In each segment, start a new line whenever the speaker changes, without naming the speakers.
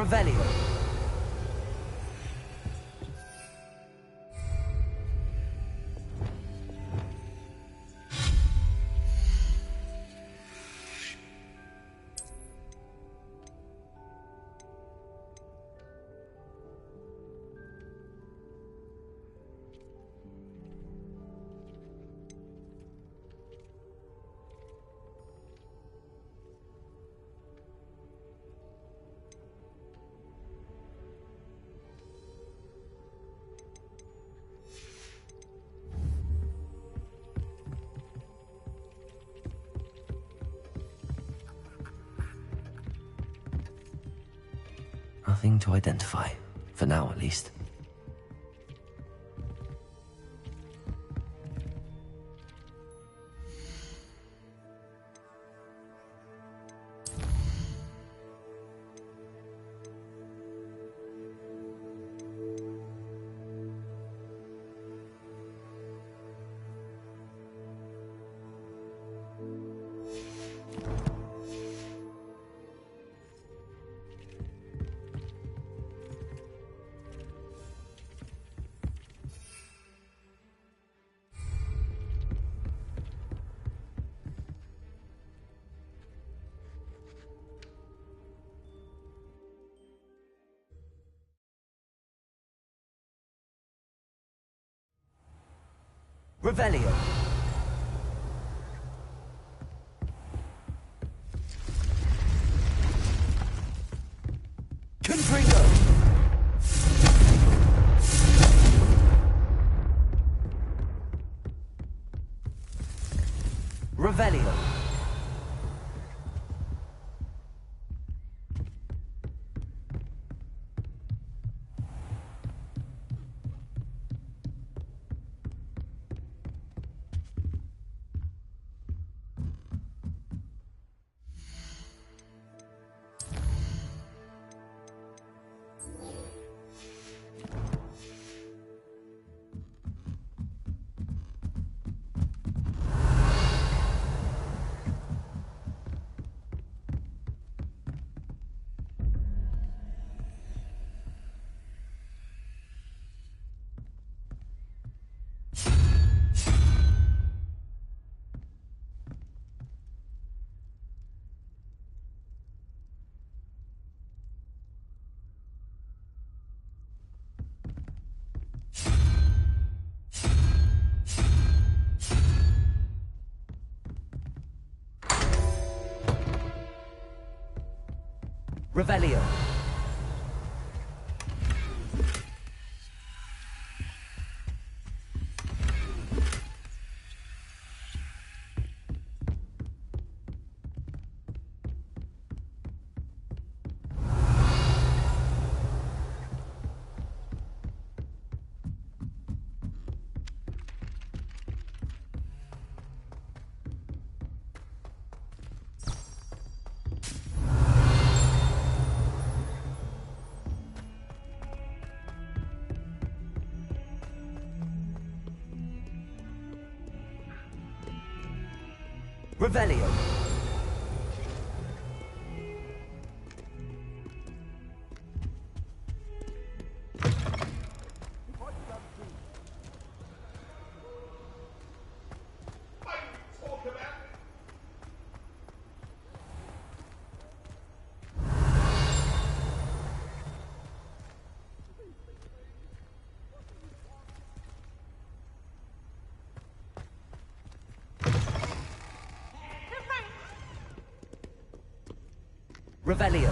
Revelio.
Nothing to identify, for now at least.
Revelio. Confringo. Revelio. Revelio. Revelio. Revelio.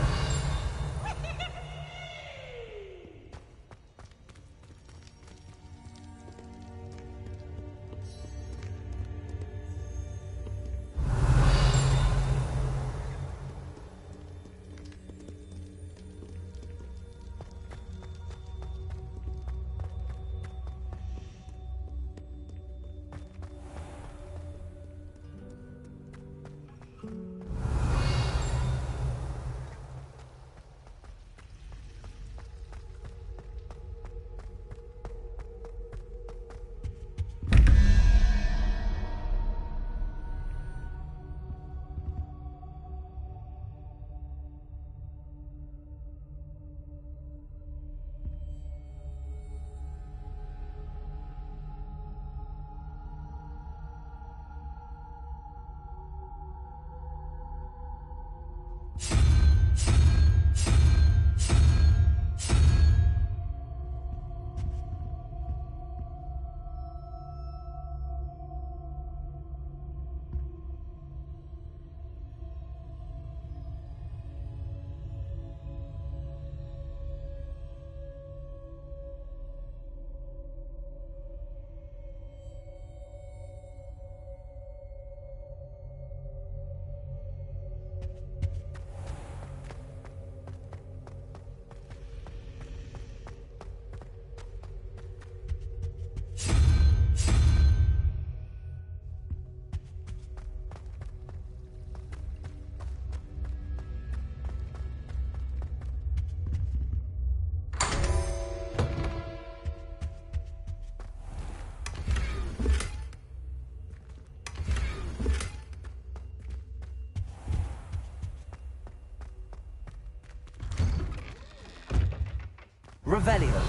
Revelio.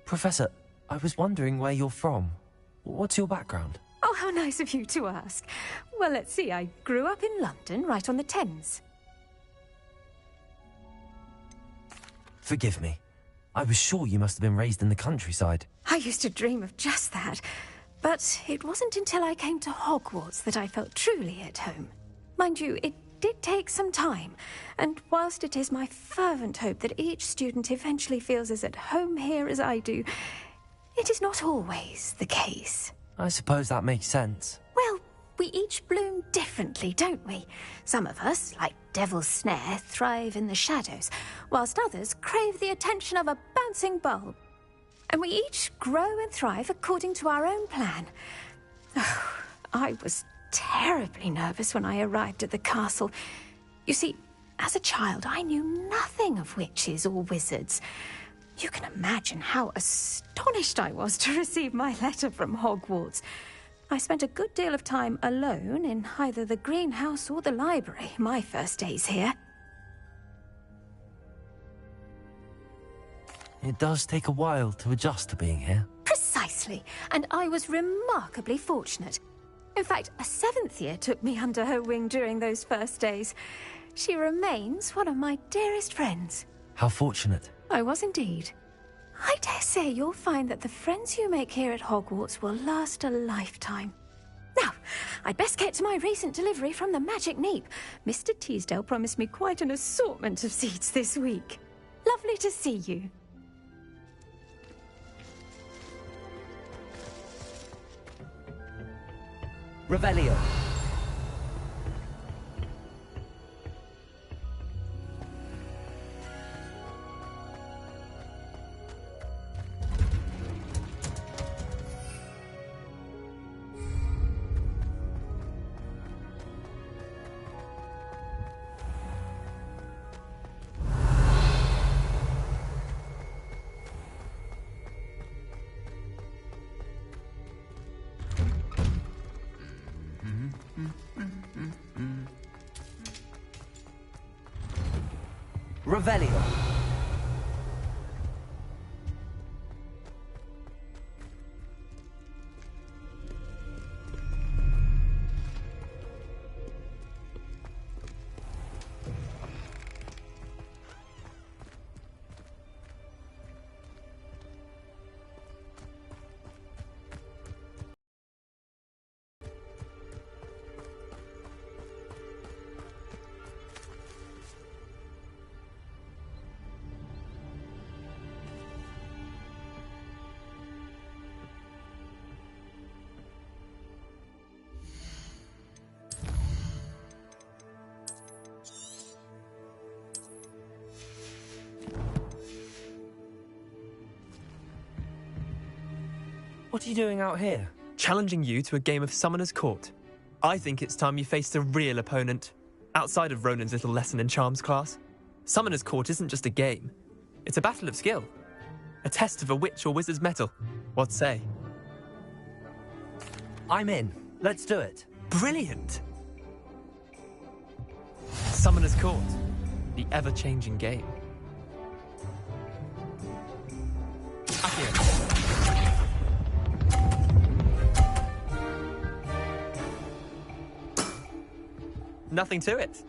Professor, I was wondering where you're from. What's your background?
Oh, how nice of you to ask. Well, let's see. I grew up in London, right on the Thames.
Forgive me. I was sure you must have been raised in the countryside.
I used to dream of just that. But it wasn't until I came to Hogwarts that I felt truly at home. Mind you, it did take some time. And whilst it is my fervent hope that each student eventually feels as at home here as I do, it is not always the case.
I suppose that makes sense.
Well, we each bloom differently, don't we? Some of us, like Devil's Snare, thrive in the shadows, whilst others crave the attention of a bouncing bulb. And we each grow and thrive according to our own plan. Oh, I was terribly nervous when I arrived at the castle. You see, as a child, I knew nothing of witches or wizards. You can imagine how astonished I was to receive my letter from Hogwarts. I spent a good deal of time alone in either the greenhouse or the library my first days here.
It does take a while to adjust to being here.
Precisely, and I was remarkably fortunate. In fact, a 7th year took me under her wing during those first days. She remains one of my dearest friends.
How fortunate.
I was indeed. I dare say you'll find that the friends you make here at Hogwarts will last a lifetime. Now, I'd best get to my recent delivery from the Magic Neep. Mr. Teasdale promised me quite an assortment of seeds this week. Lovely to see you.
Revelio. Revelio.
What are you doing out here?
Challenging you to a game of Summoner's Court. I think it's time you faced a real opponent, outside of Ronan's little lesson in charms class. Summoner's Court isn't just a game. It's a battle of skill. A test of a witch or wizard's mettle. What say?
I'm in. Let's do it.
Brilliant! Summoner's Court. The ever-changing game. Accio. Nothing to it.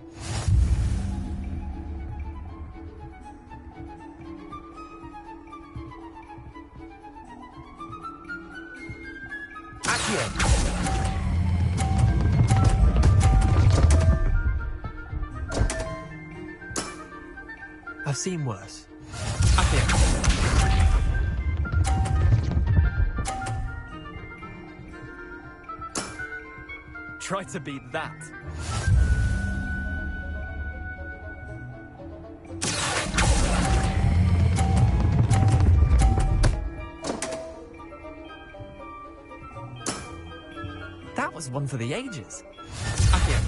Accio.
I've seen worse. Accio. Try to beat that. That was one for the ages. Accio.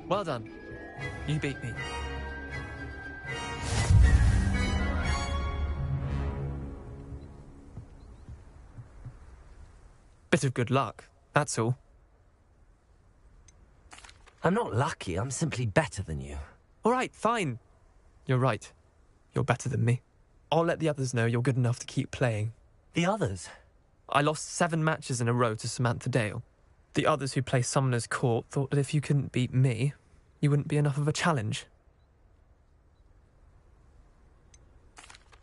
Well done. You beat me. Bit of good luck, that's all.
I'm not lucky, I'm simply better than you.
All right, fine. You're right. You're better than me. I'll let the others know you're good enough to keep playing.
The others?
I lost 7 matches in a row to Samantha Dale. The others who play Summoner's Court thought that if you couldn't beat me, you wouldn't be enough of a challenge.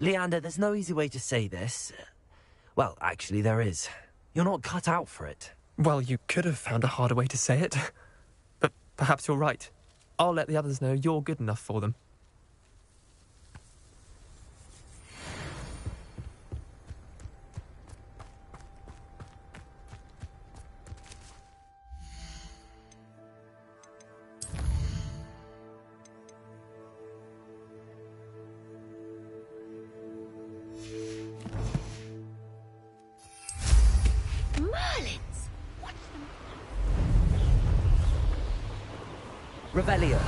Leander, there's no easy way to say this. Well, actually, there is. You're not cut out for it.
Well, you could have found a harder way to say it. But perhaps you're right. I'll let the others know you're good enough for them.
Merlins! Watch them.
Revelio.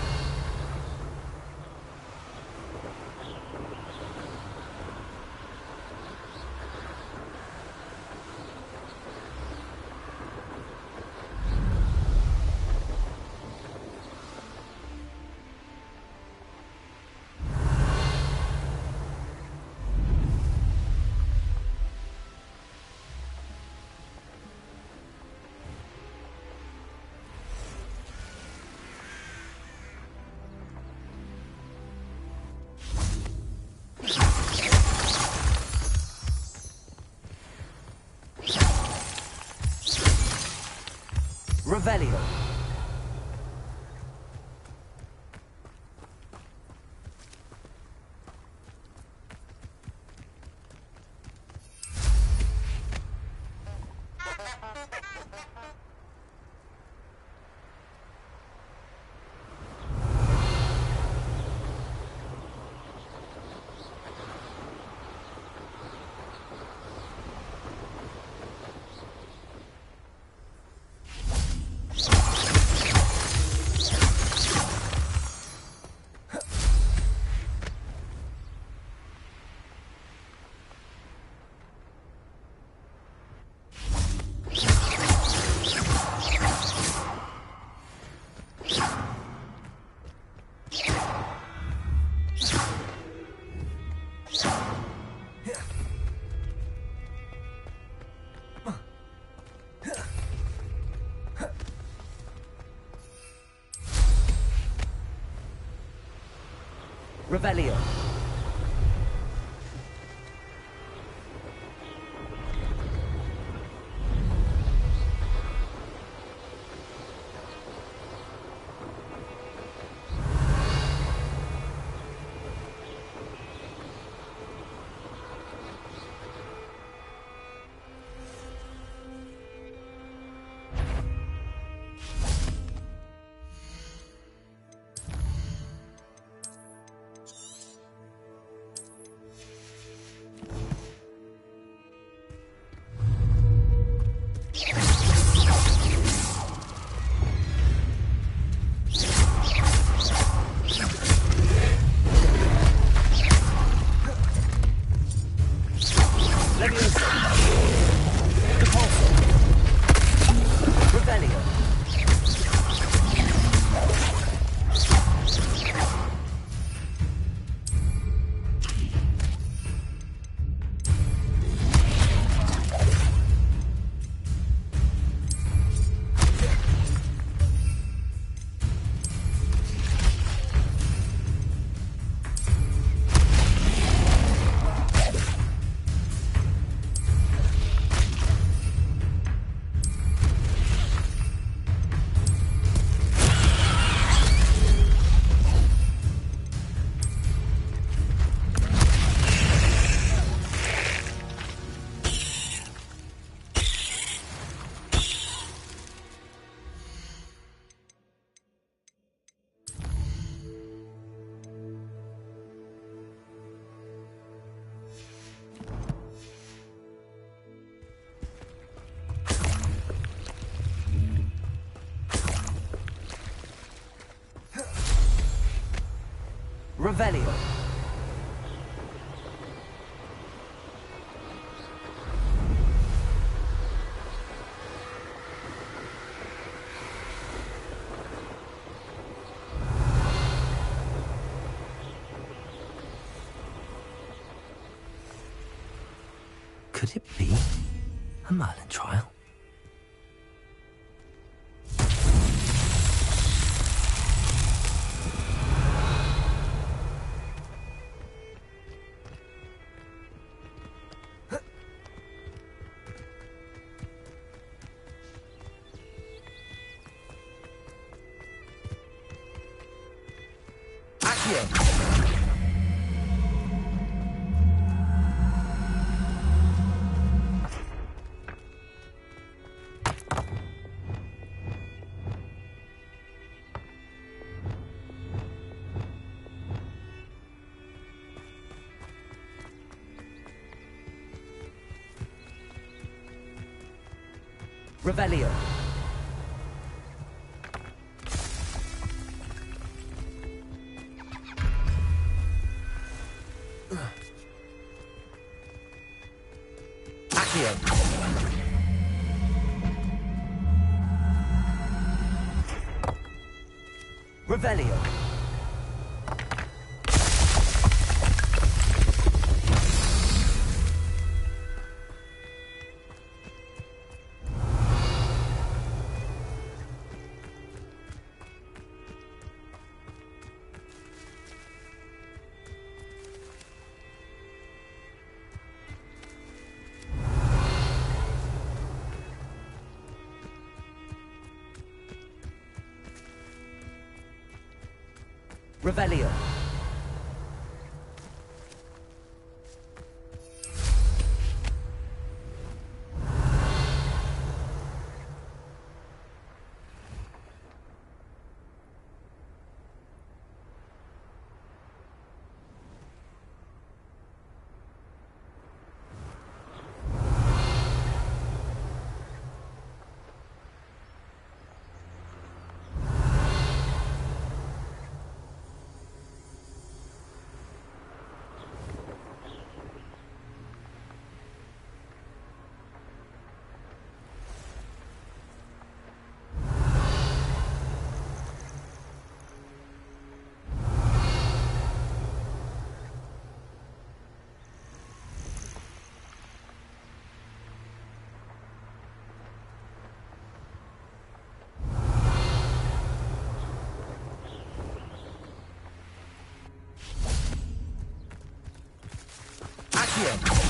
Revelio. Revelio. Revelio.
Could it be a Merlin trial?
Accio. Revelio. Accio. Revelio. Revelio. Accio.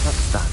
That's that.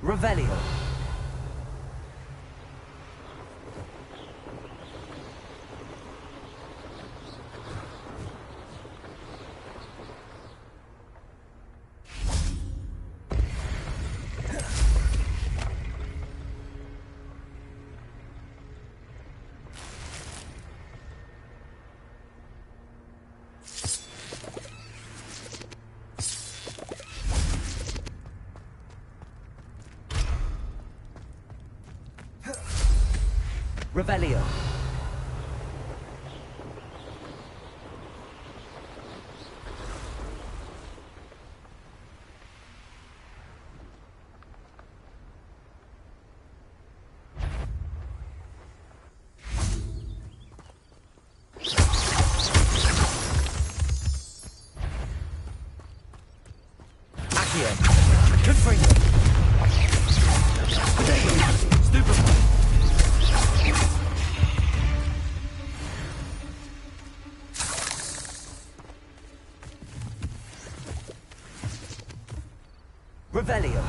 Revelio. Revelio. Revelio.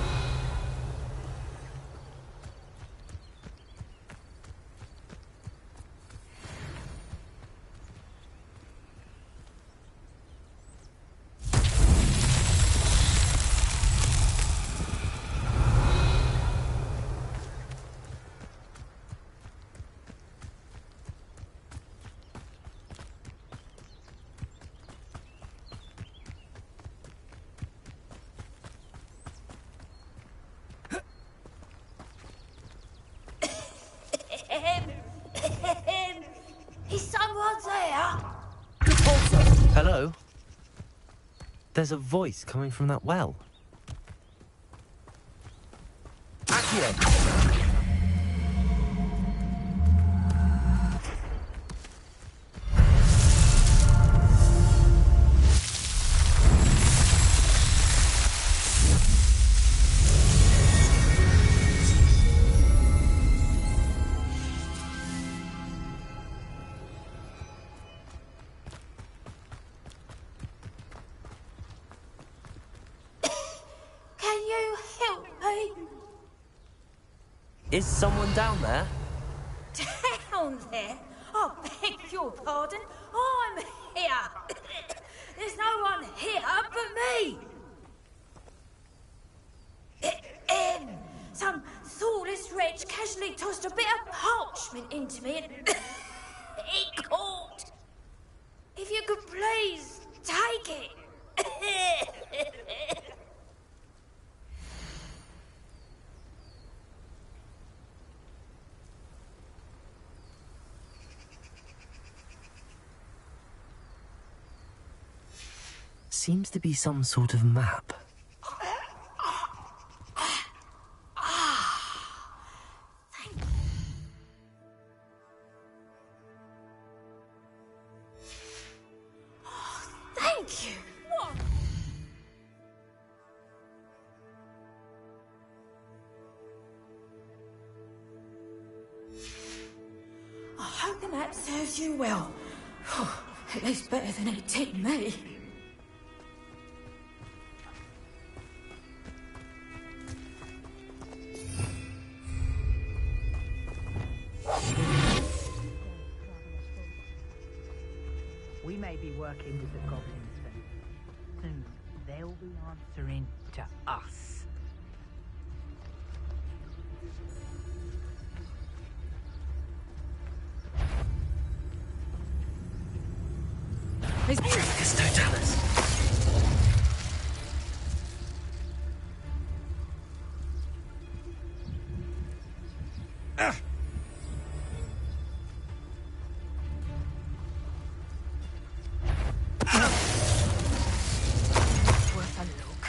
Is someone there?
Hello? There's a voice coming from that well.
Accio.
Can you help me?
Is someone down there?
Down there? I beg your pardon. I'm here. There's no one here but me. Some thoughtless wretch casually tossed a bit of parchment into me and it caught. If you could please take it.
Seems to be some sort of map.
Thank you. What? I hope the map serves you well. At least better than it did me.
We may be working with the goblins, but soon they'll be answering to us.
Tricus Totalis.
Worth a look.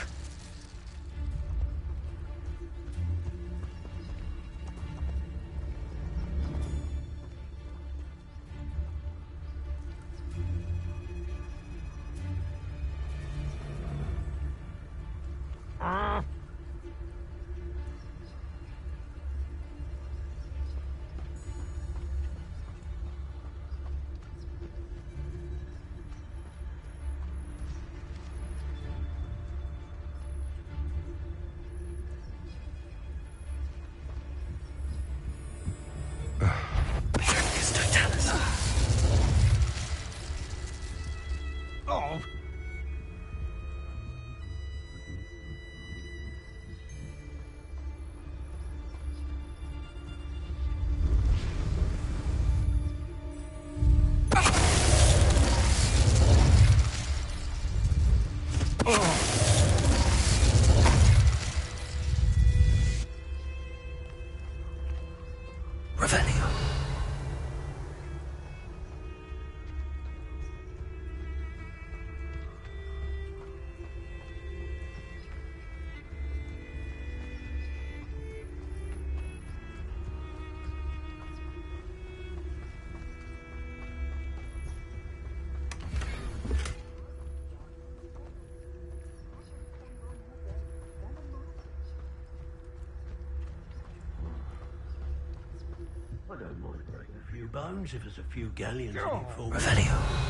I don't mind breaking a few bones if there's a few galleons in it for me.
Revelio.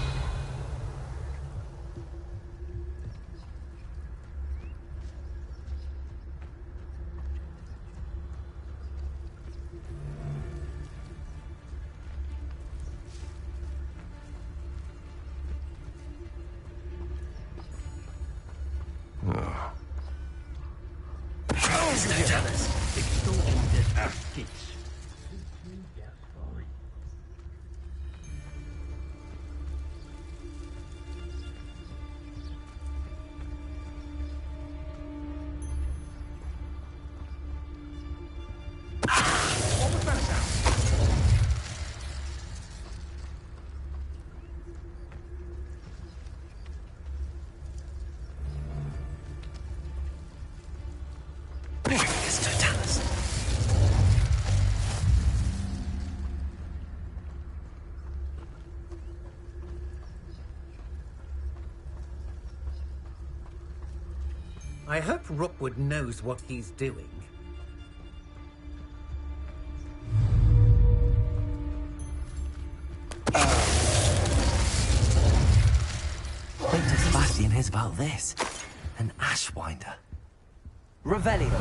I hope Rookwood knows what he's doing.
Wait till Sebastian hears about this. An Ashwinder.
Revelio.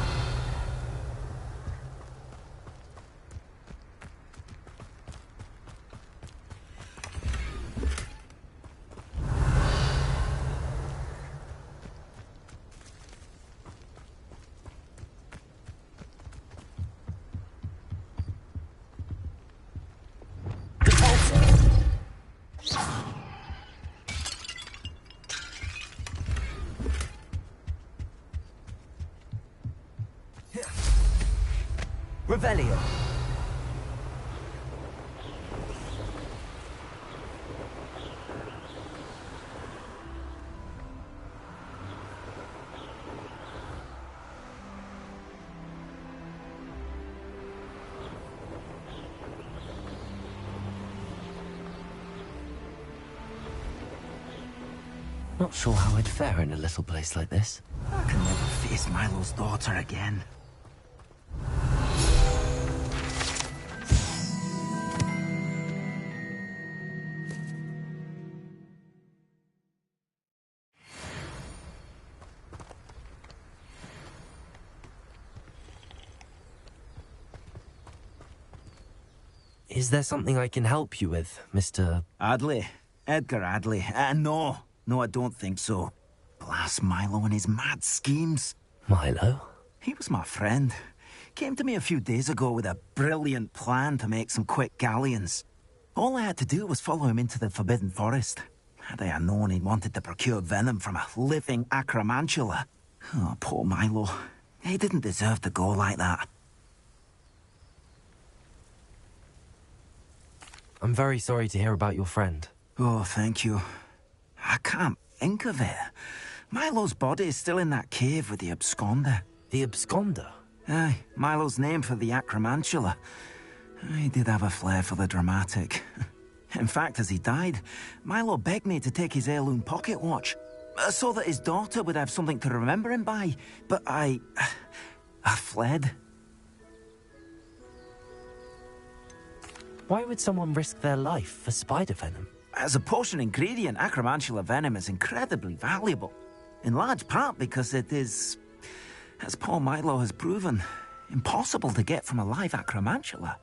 Revelio.
Not sure how I'd fare in a little place like this.
I can never face Milo's daughter again.
Is there something I can help you with, Mr.
Adley. Edgar Adley. No, I don't think so. Blast Milo and his mad schemes.
Milo?
He was my friend. Came to me a few days ago with a brilliant plan to make some quick galleons. All I had to do was follow him into the Forbidden Forest. Had I known he wanted to procure venom from a living acromantula. Oh, poor Milo. He didn't deserve to go like that.
I'm very sorry to hear about your friend.
Oh, thank you. I can't think of it. Milo's body is still in that cave with the absconder.
The absconder?
Aye, Milo's name for the acromantula. He did have a flair for the dramatic. In fact, as he died, Milo begged me to take his heirloom pocket watch, so that his daughter would have something to remember him by. But I fled.
Why would someone risk their life for spider venom?
As a potion ingredient, acromantula venom is incredibly valuable. In large part because it is, as poor Milo has proven, impossible to get from a live acromantula.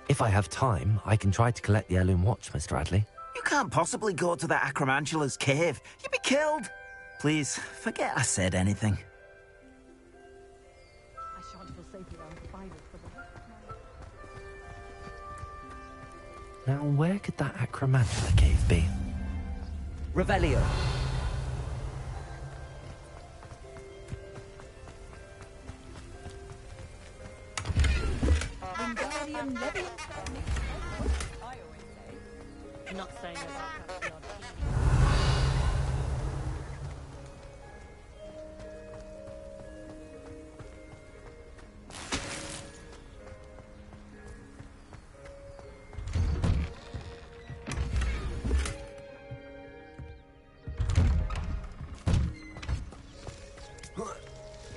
If I have time, I can try to collect the heirloom watch, Mr. Adley.
You can't possibly go to the acromantula's cave. You'd be killed. Please, forget I said anything.
I shan't feel safe around spiders for the rest of my life.
Now, where could that acromantula cave be?
Revelio.
Wingardium Leviosa. I always say. Not saying that I have the odd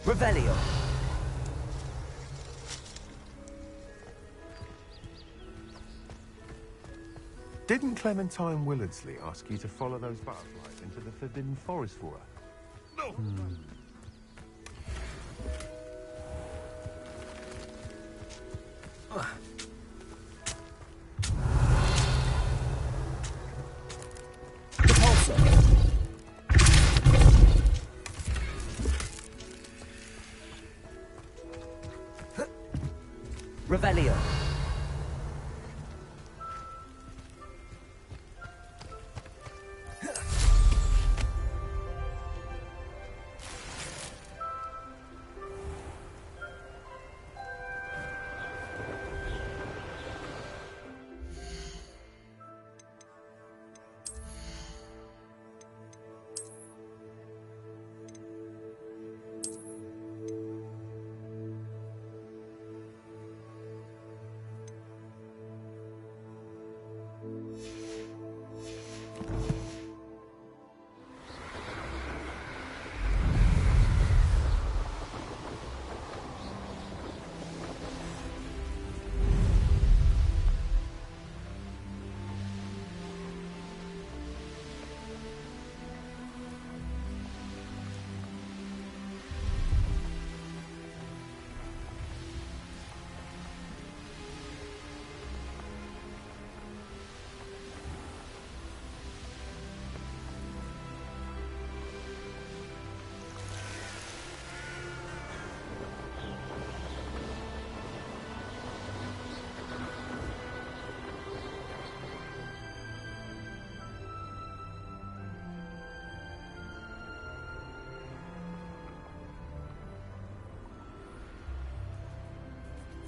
Revelio.
Didn't Clementine Willardsley ask you to follow those butterflies into the Forbidden Forest for her? No.
Revelio.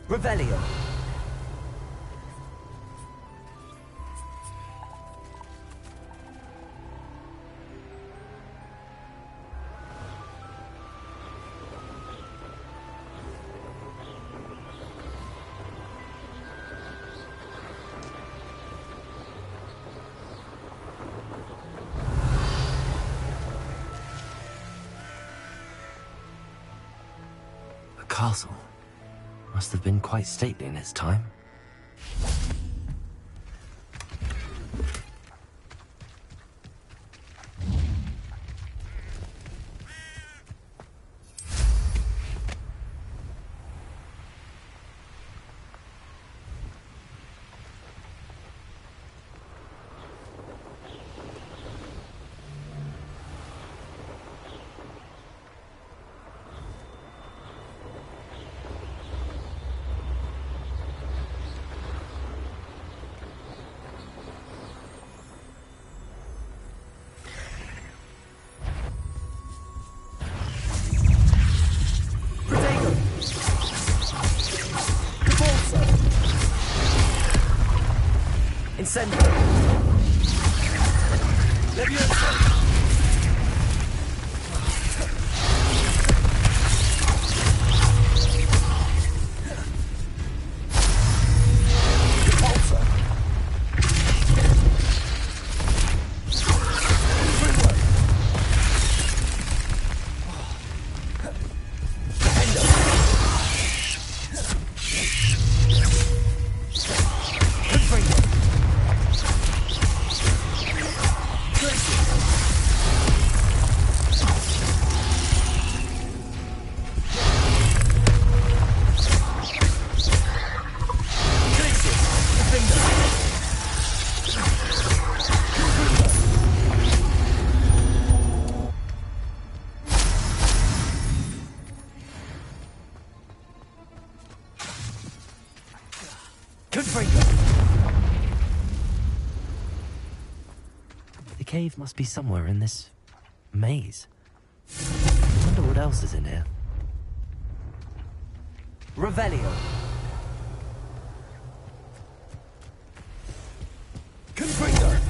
Revelio.
A castle. Must have been quite stately in its time.
Incendio. Leviosa.
The cave must be somewhere in this maze. I wonder what else is in here.
Revelio. Confringo.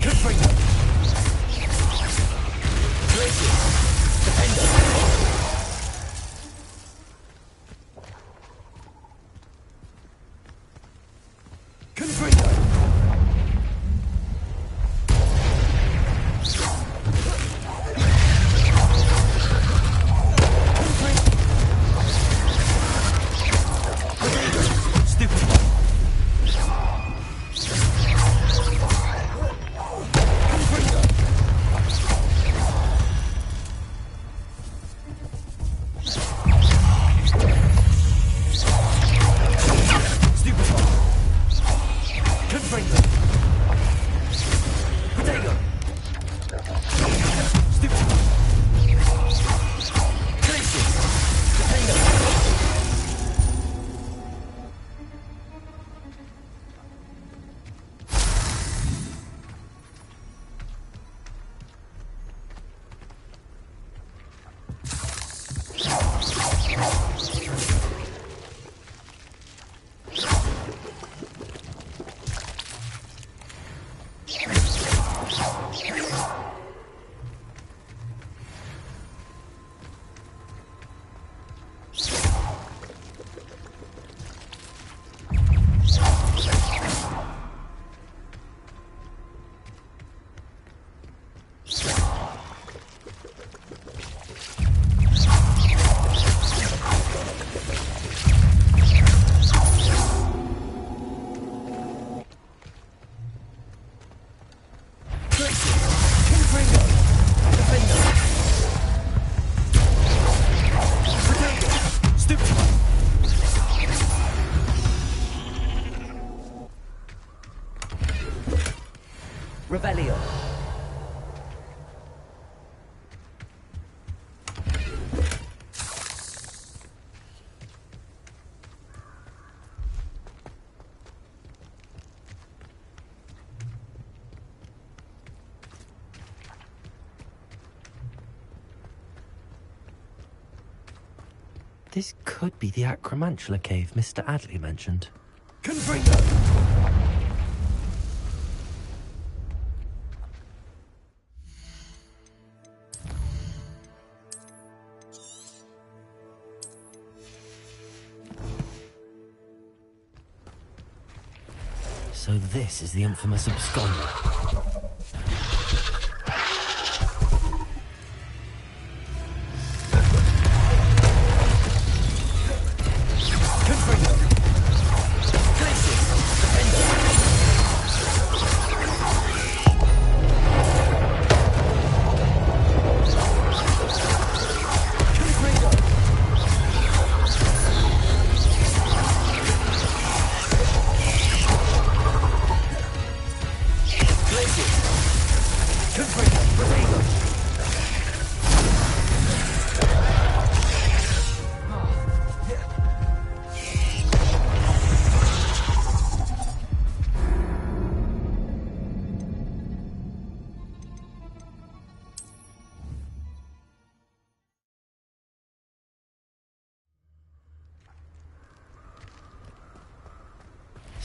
Defender.
This could be the Acromantula cave Mr. Adley mentioned.
Confringo!
So this is the infamous absconder.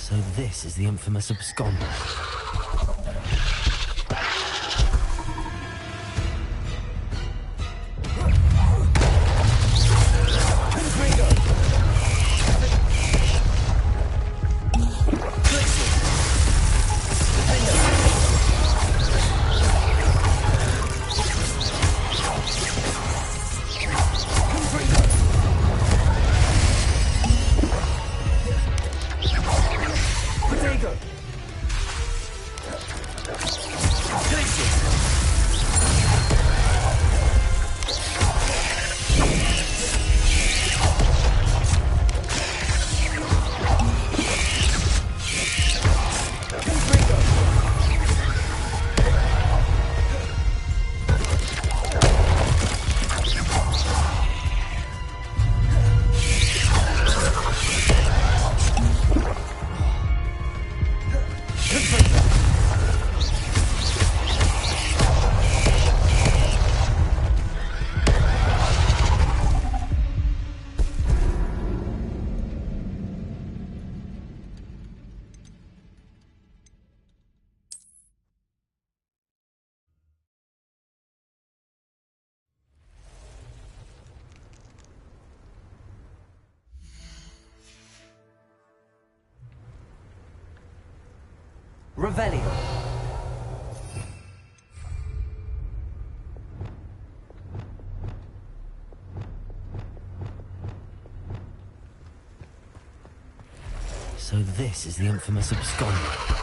So this is the infamous absconder.
Revelio.
So this is the infamous absconder.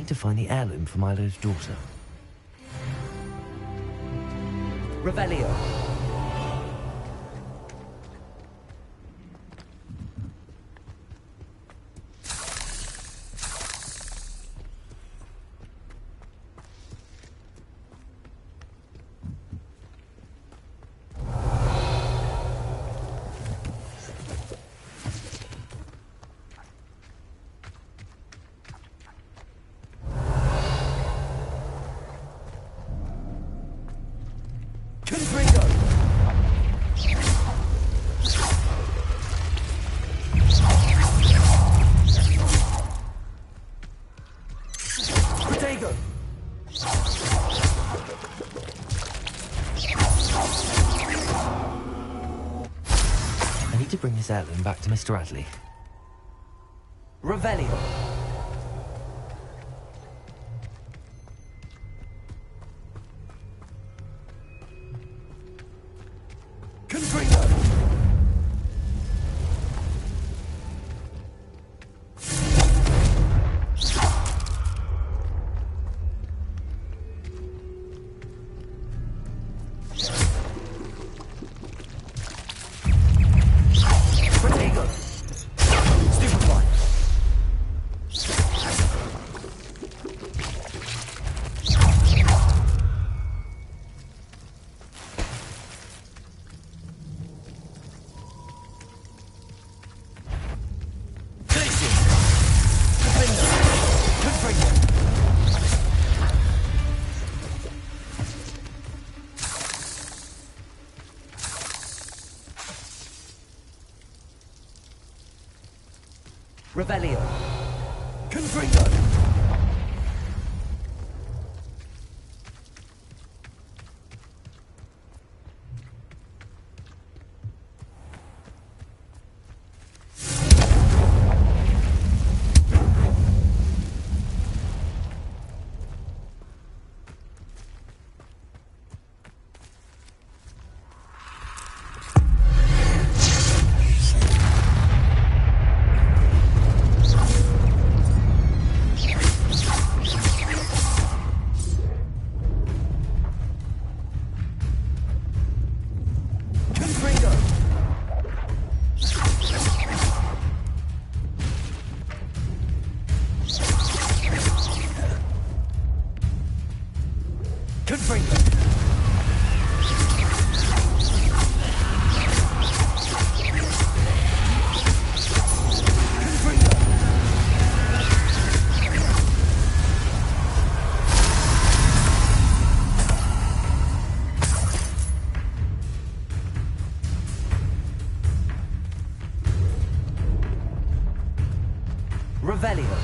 need to find the heirloom for Milo's daughter.
Revelio. Confringo. Protego.
I need to bring this heirloom back to Mr. Radley.
Revelio. Confringo. Protego. Stupefy. Glacius. Defender. Confringo. Revelio. Confringo. Confringo. Confringo. Confringo. Revelio.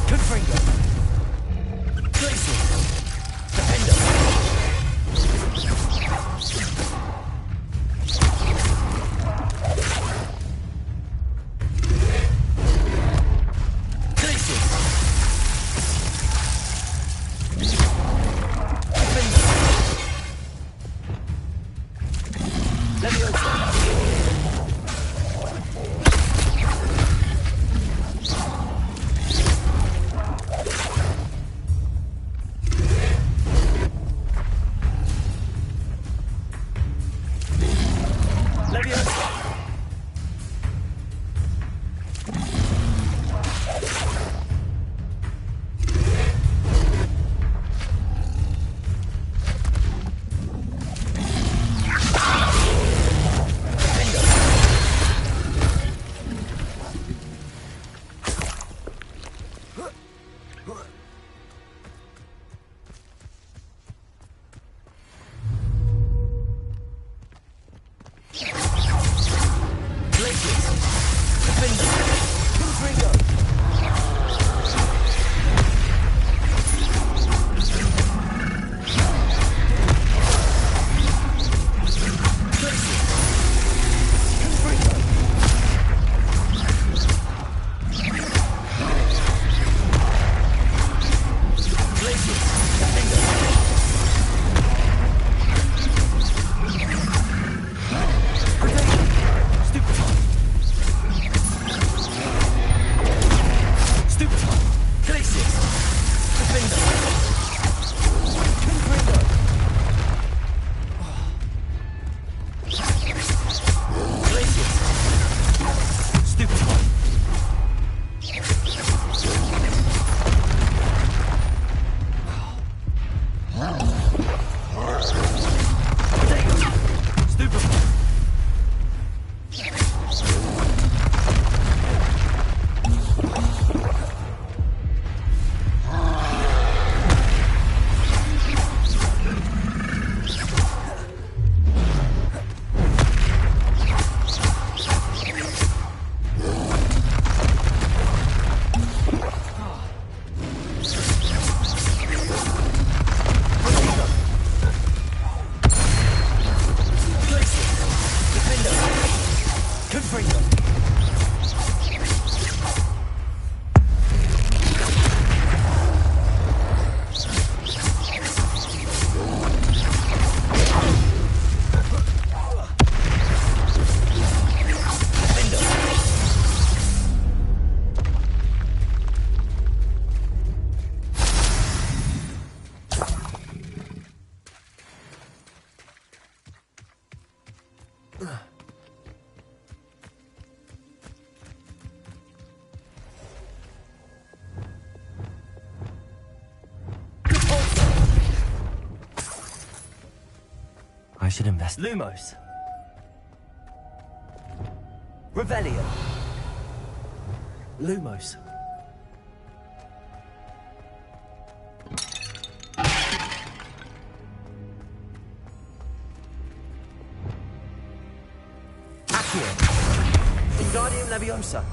Confringo. Glacius. Defender. Glacius. Glacius! Defender! Confringo! Glacius! Stupefy! Stupefy!
I should invest.
Lumos. Revelio. Lumos. Accio. Wingardium Leviosa.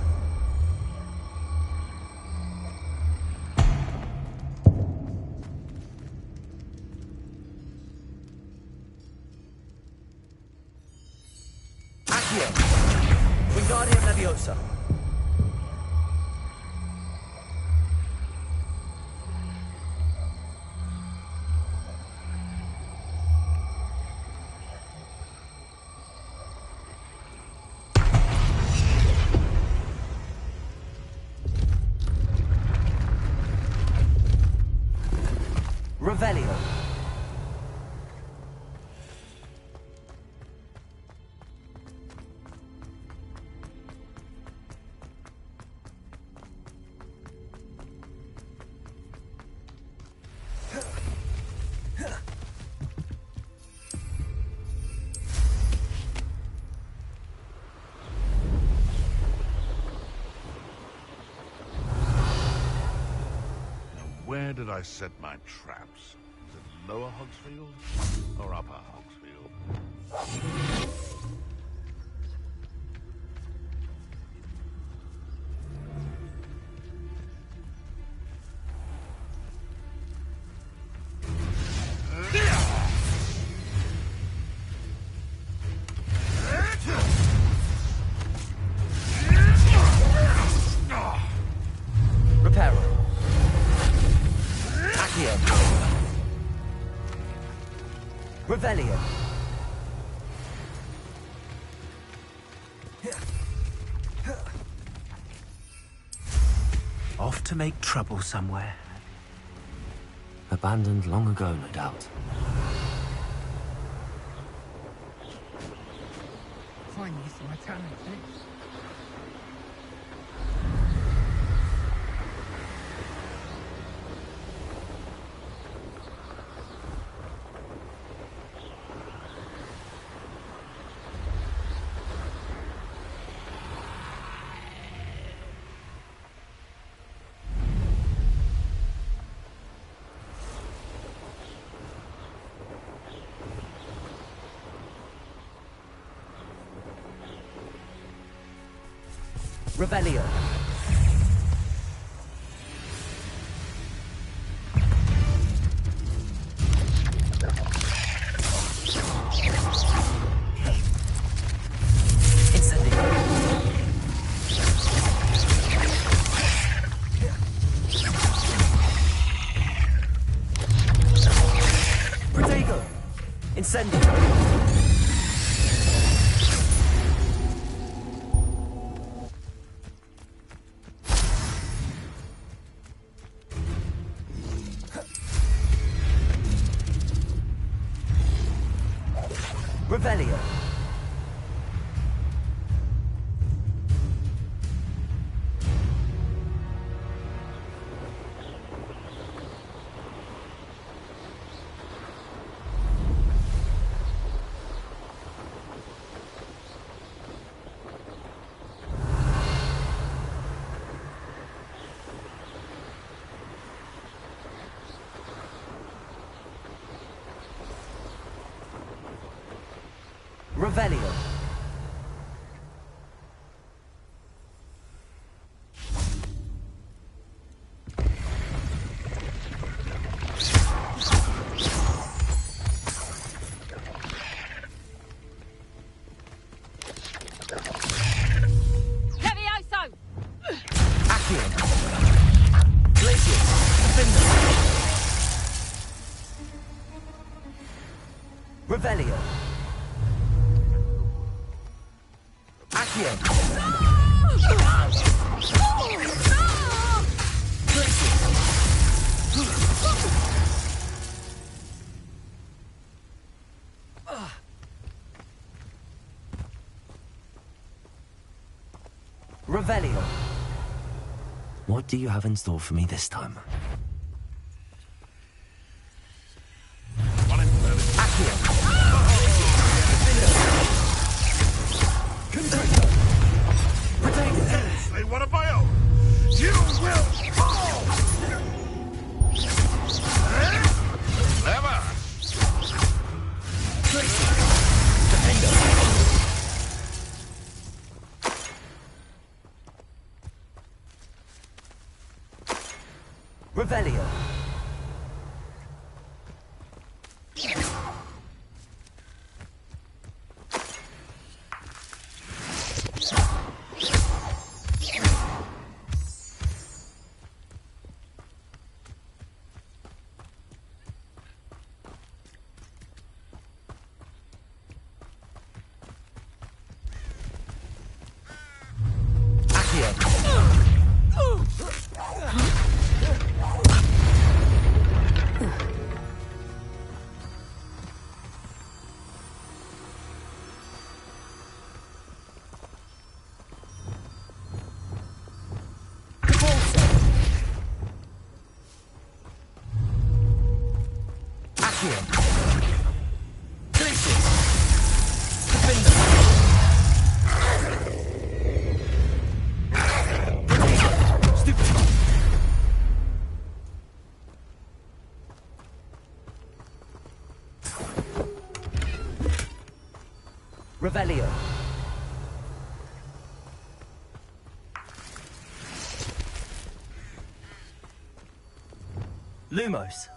Accio. Wingardium Leviosa. Revelio.
Where did I set my traps? Is it Lower Hogsfield or Upper Hogsfield?
Reparo. Accio. Revelio.
Off to make trouble somewhere.
Abandoned long ago, no doubt.
Fine use of my talent, eh?
Revelio. Incendio. Protego. Incendio. Revelio. Revelio.
Levioso!
Accio. Glacius. Defender. Revelio. Accio. Revelio.
What do you have in store for me this time?
Accio.
They want a bio. You will fall. Never.
Revelio. Revelio. Lumos.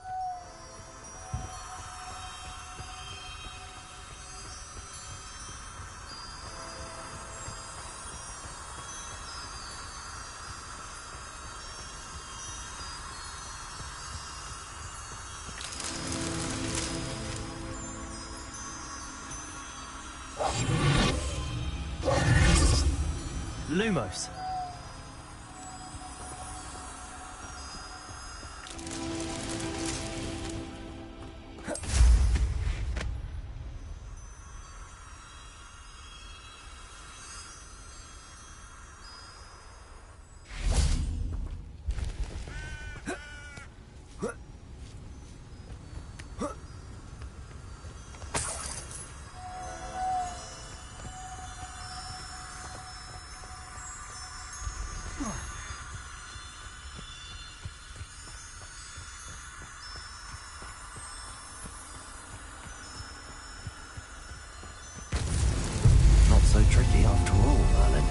Lumos.
Not so tricky after all, Merlin.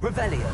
Revelio.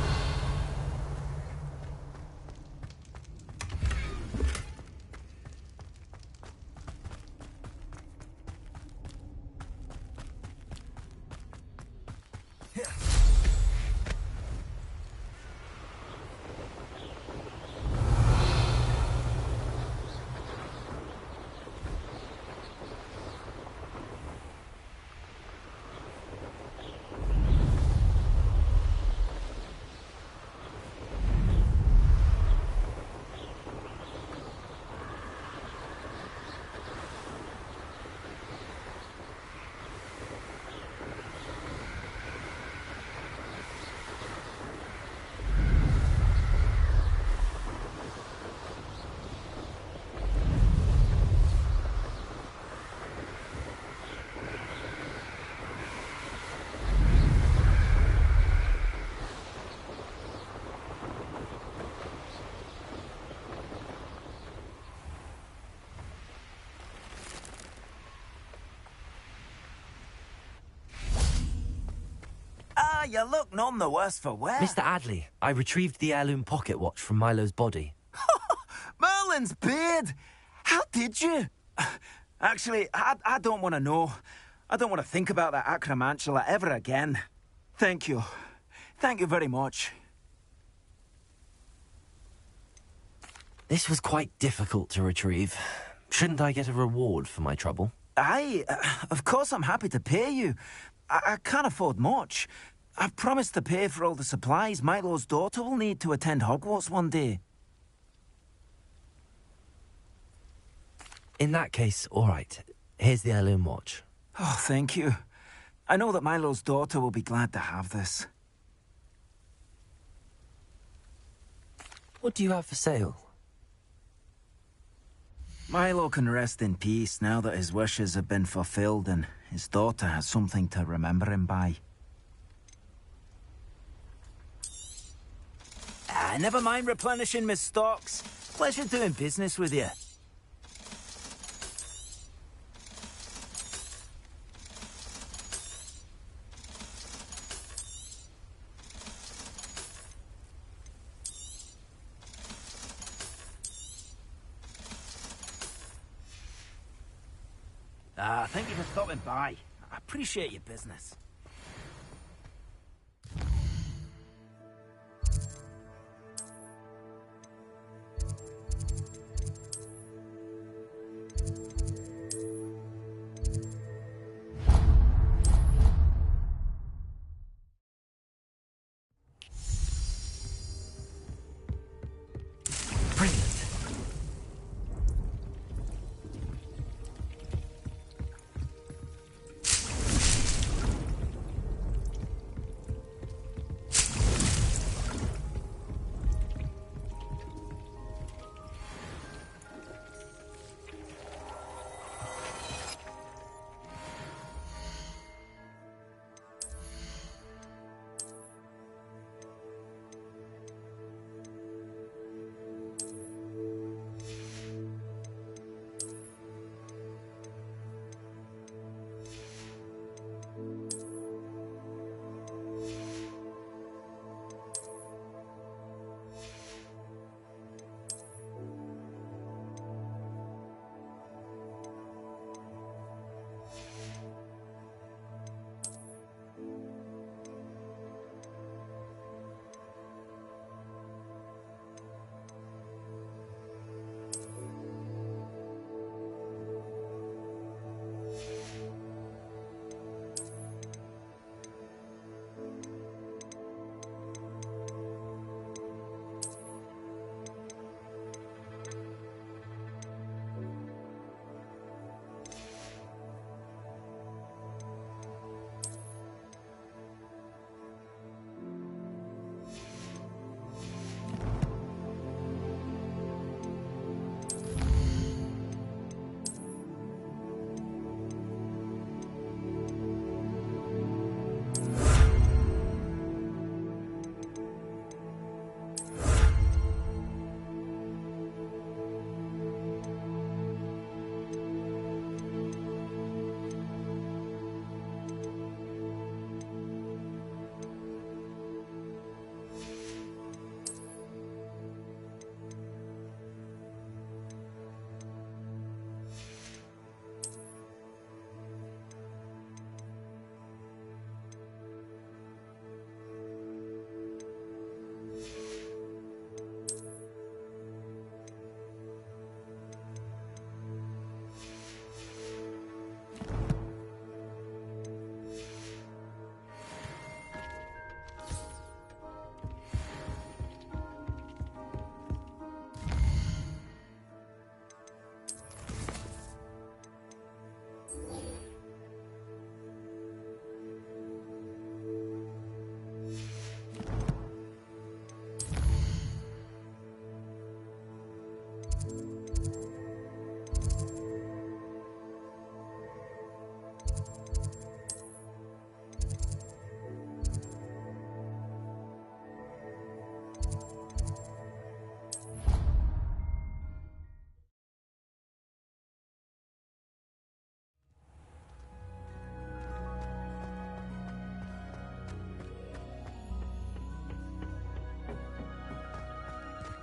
you look none the worse for wear.
Mr. Adley, I retrieved the heirloom pocket watch from Milo's body.
Merlin's beard! How did you? Actually, I don't want to know. I don't want to think about that acromantula ever again. Thank you. Thank you very much.
This was quite difficult to retrieve. Shouldn't I get a reward for my trouble?
Aye, of course I'm happy to pay you. I can't afford much. I've promised to pay for all the supplies Milo's daughter will need to attend Hogwarts one day.
In that case, all right. Here's the heirloom watch.
Oh, thank you. I know that Milo's daughter will be glad to have this.
What do you have for sale?
Milo can rest in peace now that his wishes have been fulfilled and his daughter has something to remember him by. Never mind replenishing my stocks. Pleasure doing business with you. Thank you for stopping by. I appreciate your business.
Brilliant.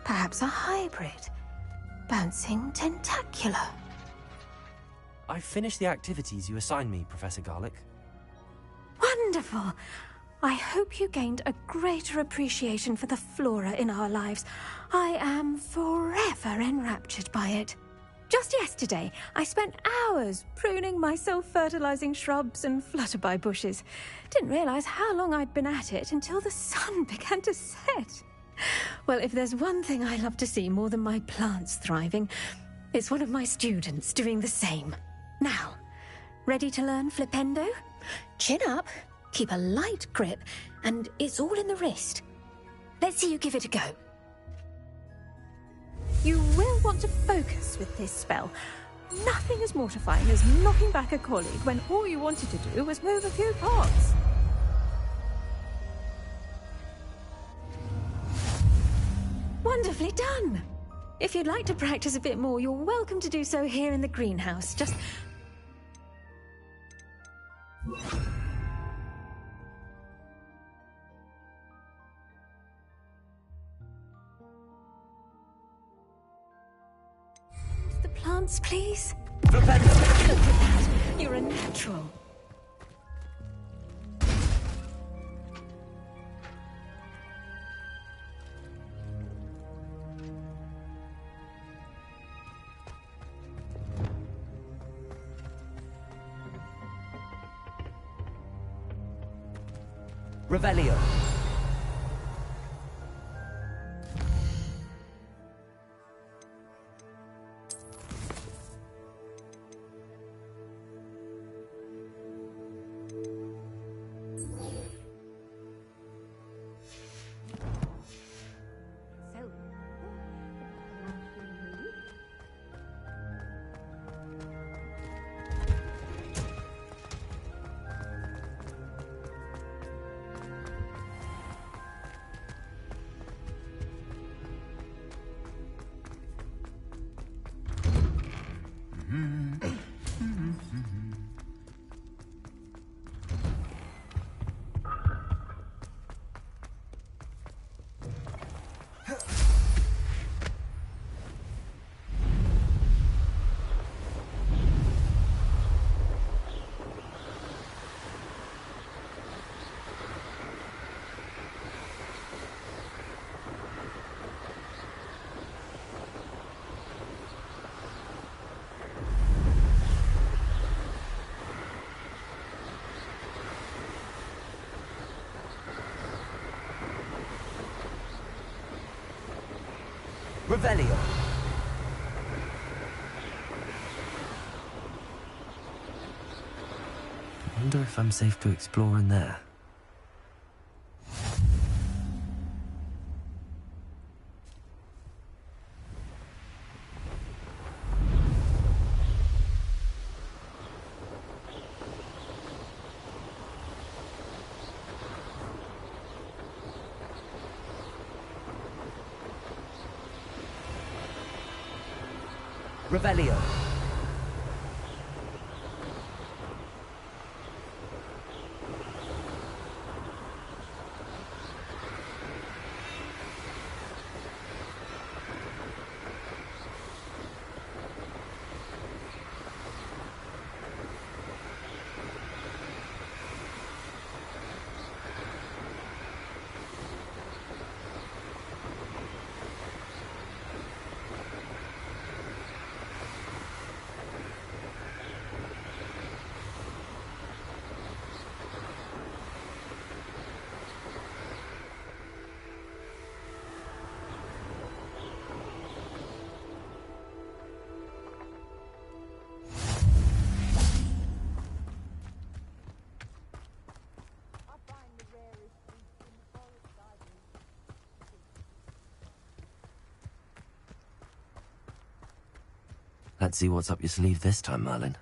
Perhaps a hybrid. Bouncing tentacular.
I've finished the activities you assigned me, Professor Garlick.
Wonderful! I hope you gained a greater appreciation for the flora in our lives. I am forever enraptured by it. Just yesterday, I spent hours pruning my self-fertilizing shrubs and flutterby bushes. Didn't realize how long I'd been at it until the sun began to set. Well, if there's one thing I love to see more than my plants thriving, it's one of my students doing the same. Now, ready to learn Flipendo? Chin up, keep a light grip, and it's all in the wrist. Let's see you give it a go. You will want to focus with this spell. Nothing as mortifying as knocking back a colleague when all you wanted to do was move a few pots. Wonderfully done! If you'd like to practice a bit more, you're welcome to do so here in the greenhouse. Just... the plants, please? Look at that! You're a natural.
Revelio. Revelio.
I wonder if I'm safe to explore in there.
Revelio.
Let's see what's up your sleeve this time, Merlin.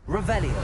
Revelio.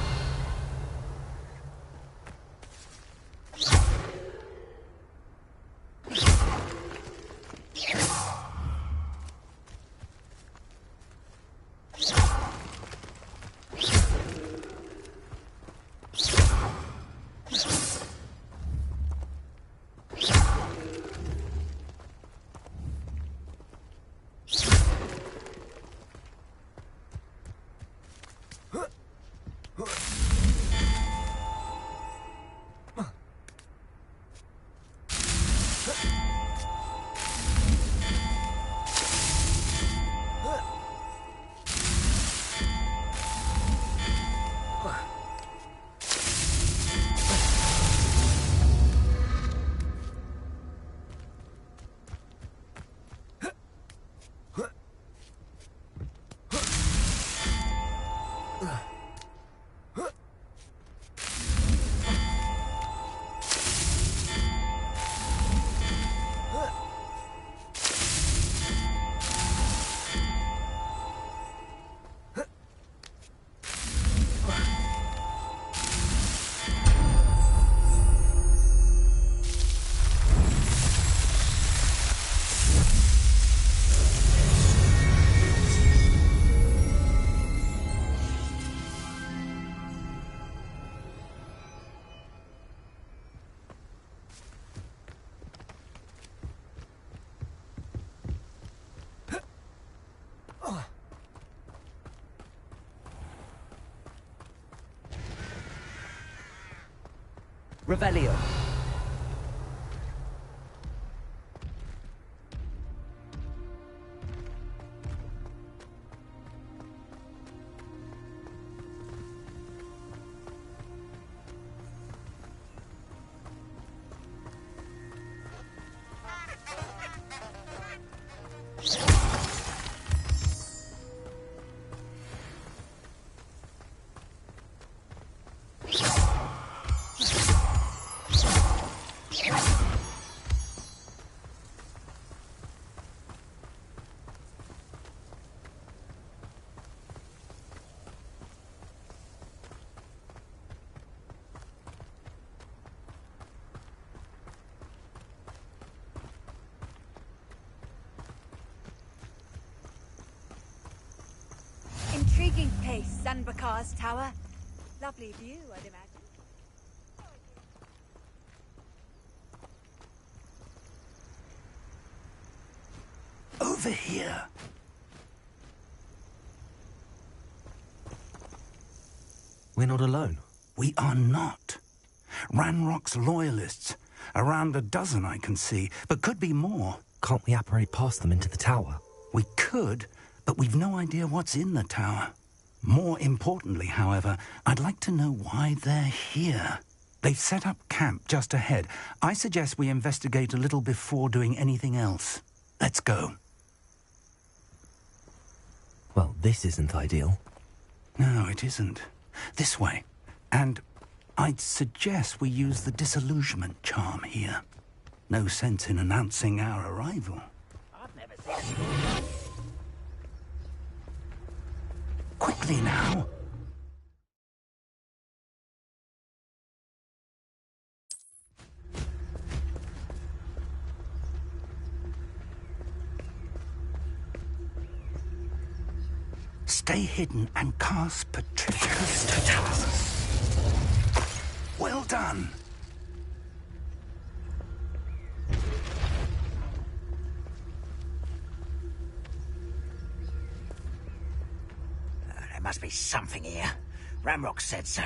Revelio.
Intriguing place, Sanbakar's tower. Lovely view, I'd imagine.
Over here.
We're not alone.
We are not. Ranrock's loyalists. Around a dozen I can see, but could be more.
Can't we apparate past them into the tower?
We could, but we've no idea what's in the tower. More importantly, however, I'd like to know why they're here. They've set up camp just ahead. I suggest we investigate a little before doing anything else. Let's go.
Well, this isn't ideal.
No, it isn't. This way. And I'd suggest we use the disillusionment charm here. No sense in announcing our arrival.
I've never seen it.
Quickly now. Stay hidden and cast Patricius Totalis. Well done.
There must be something here. Ramrock said so.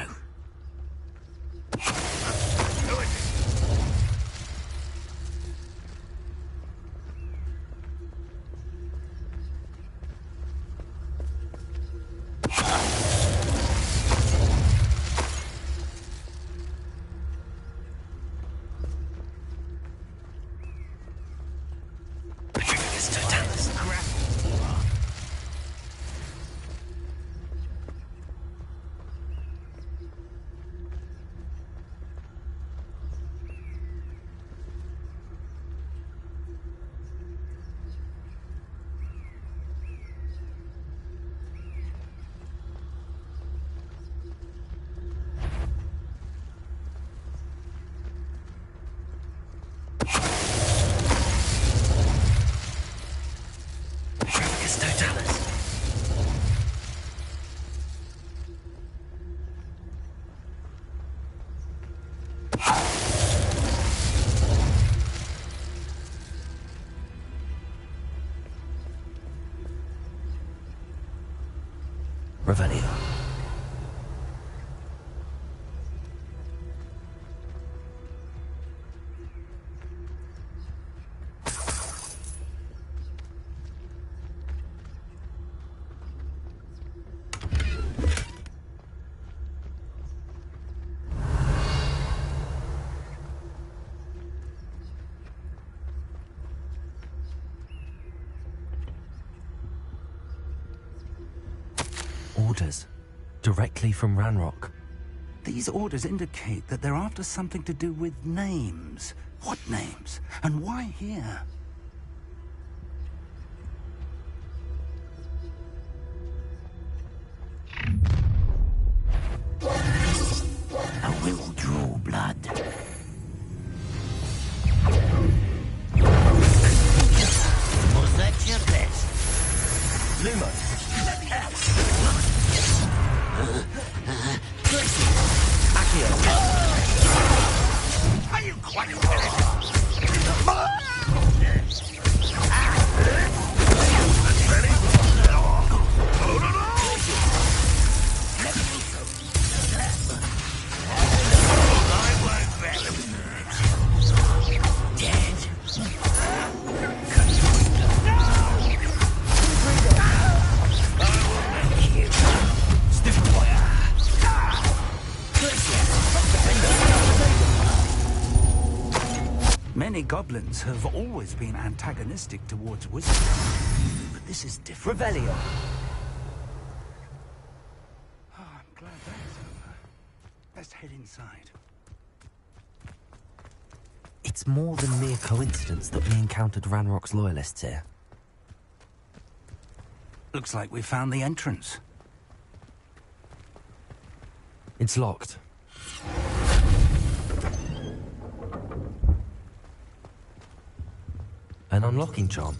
Revelio. Orders. Directly from Ranrock.
These orders indicate that they're after something to do with names. What names? And why here?
I will draw blood. Was that your best?
Lumos.
Are you quite finished? I won't rest.
Many goblins have always been antagonistic towards wizards, but this is different.
Revelio.
Oh, I'm glad that's over. Let's head inside.
It's more than mere coincidence that we encountered Ranrock's loyalists here.
Looks like we found the entrance.
It's locked. An unlocking charm.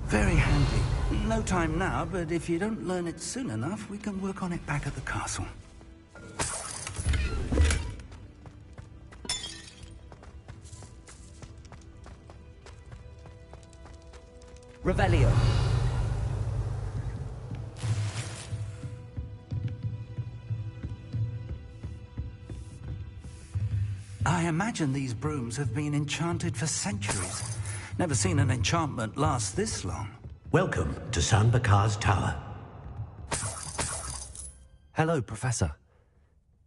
Very handy. No time now, but if you don't learn it soon enough, we can work on it back at the castle.
Revelio.
I imagine these brooms have been enchanted for centuries. Never seen an enchantment last this long.
Welcome to San Bakar's Tower.
Hello, Professor.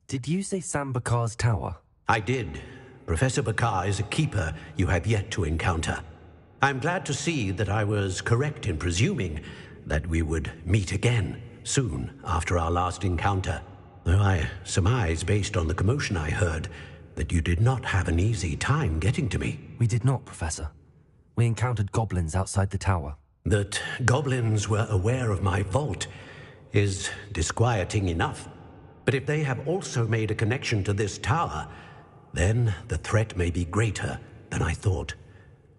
Did you say Sam Bakar's tower?
I did. Professor Bakar is a keeper you have yet to encounter. I'm glad to see that I was correct in presuming that we would meet again soon after our last encounter. Though I surmise, based on the commotion I heard, that you did not have an easy time getting to me.
We did not, Professor. We encountered goblins outside the tower.
That goblins were aware of my vault is disquieting enough. But if they have also made a connection to this tower, then the threat may be greater than I thought.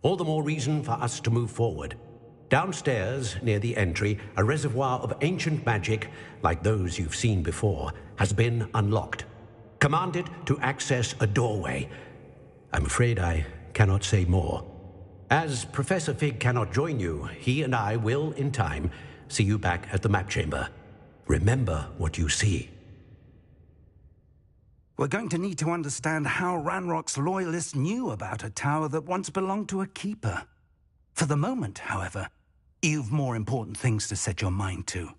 All the more reason for us to move forward. Downstairs, near the entry, a reservoir of ancient magic, like those you've seen before, has been unlocked. Command it to access a doorway. I'm afraid I cannot say more. As Professor Fig cannot join you, he and I will, in time, see you back at the map chamber. Remember what you see.
We're going to need to understand how Ranrock's loyalists knew about a tower that once belonged to a keeper. For the moment, however, you've more important things to set your mind to.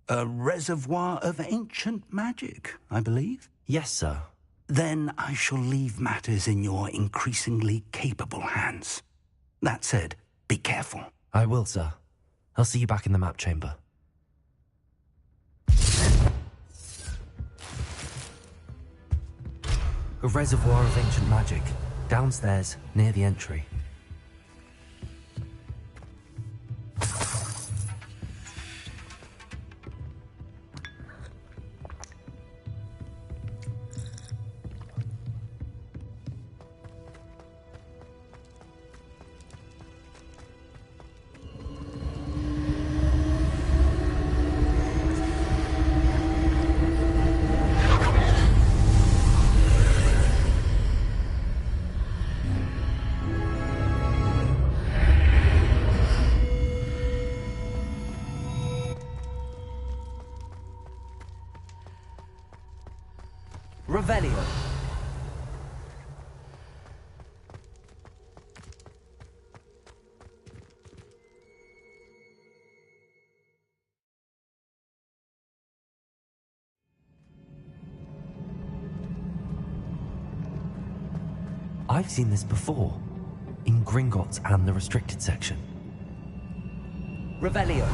A reservoir of ancient magic, I believe?
Yes, sir.
Then I shall leave matters in your increasingly capable hands. That said, be careful.
I will, sir. I'll see you back in the map chamber. A reservoir of ancient magic, downstairs, near the entry.
Revelio.
I've seen this before, in Gringotts and the restricted section.
Revelio.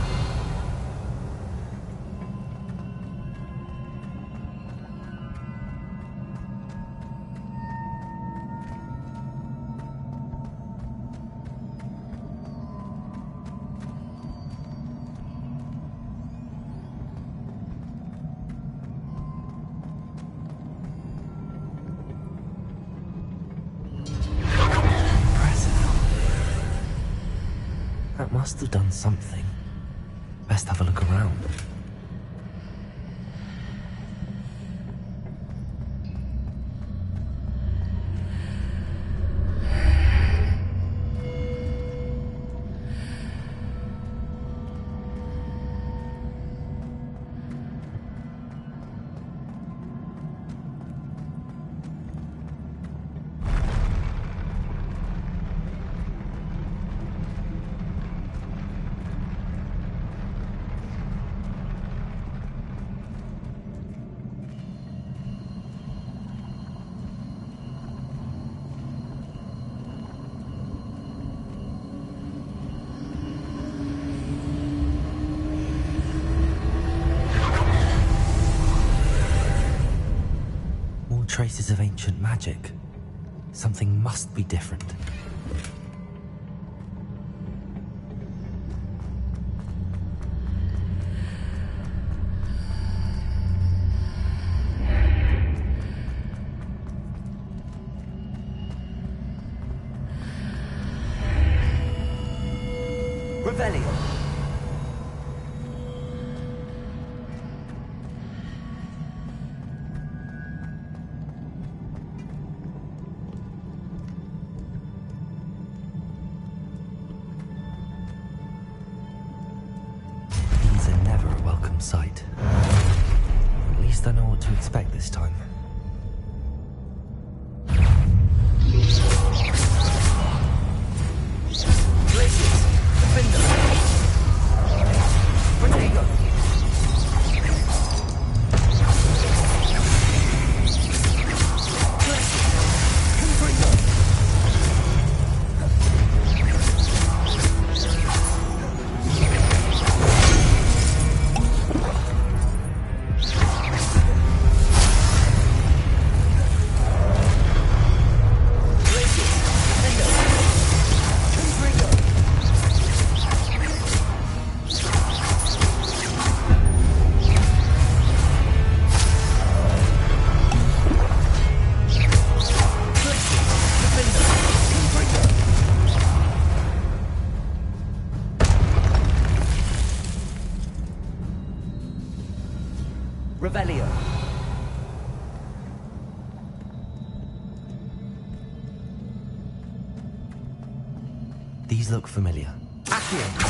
That must have done something. Best have a look around. traces of ancient magic. Something must be different.
Revelio.
These are never a welcome sight. At least I know what to expect this time.
Revelio.
These look familiar.
Accio.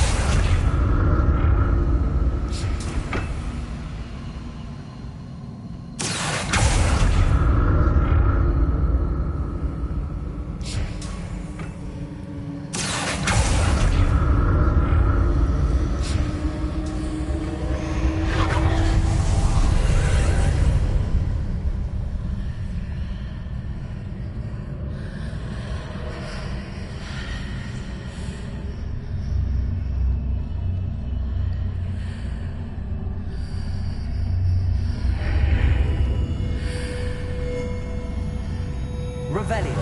Revelio.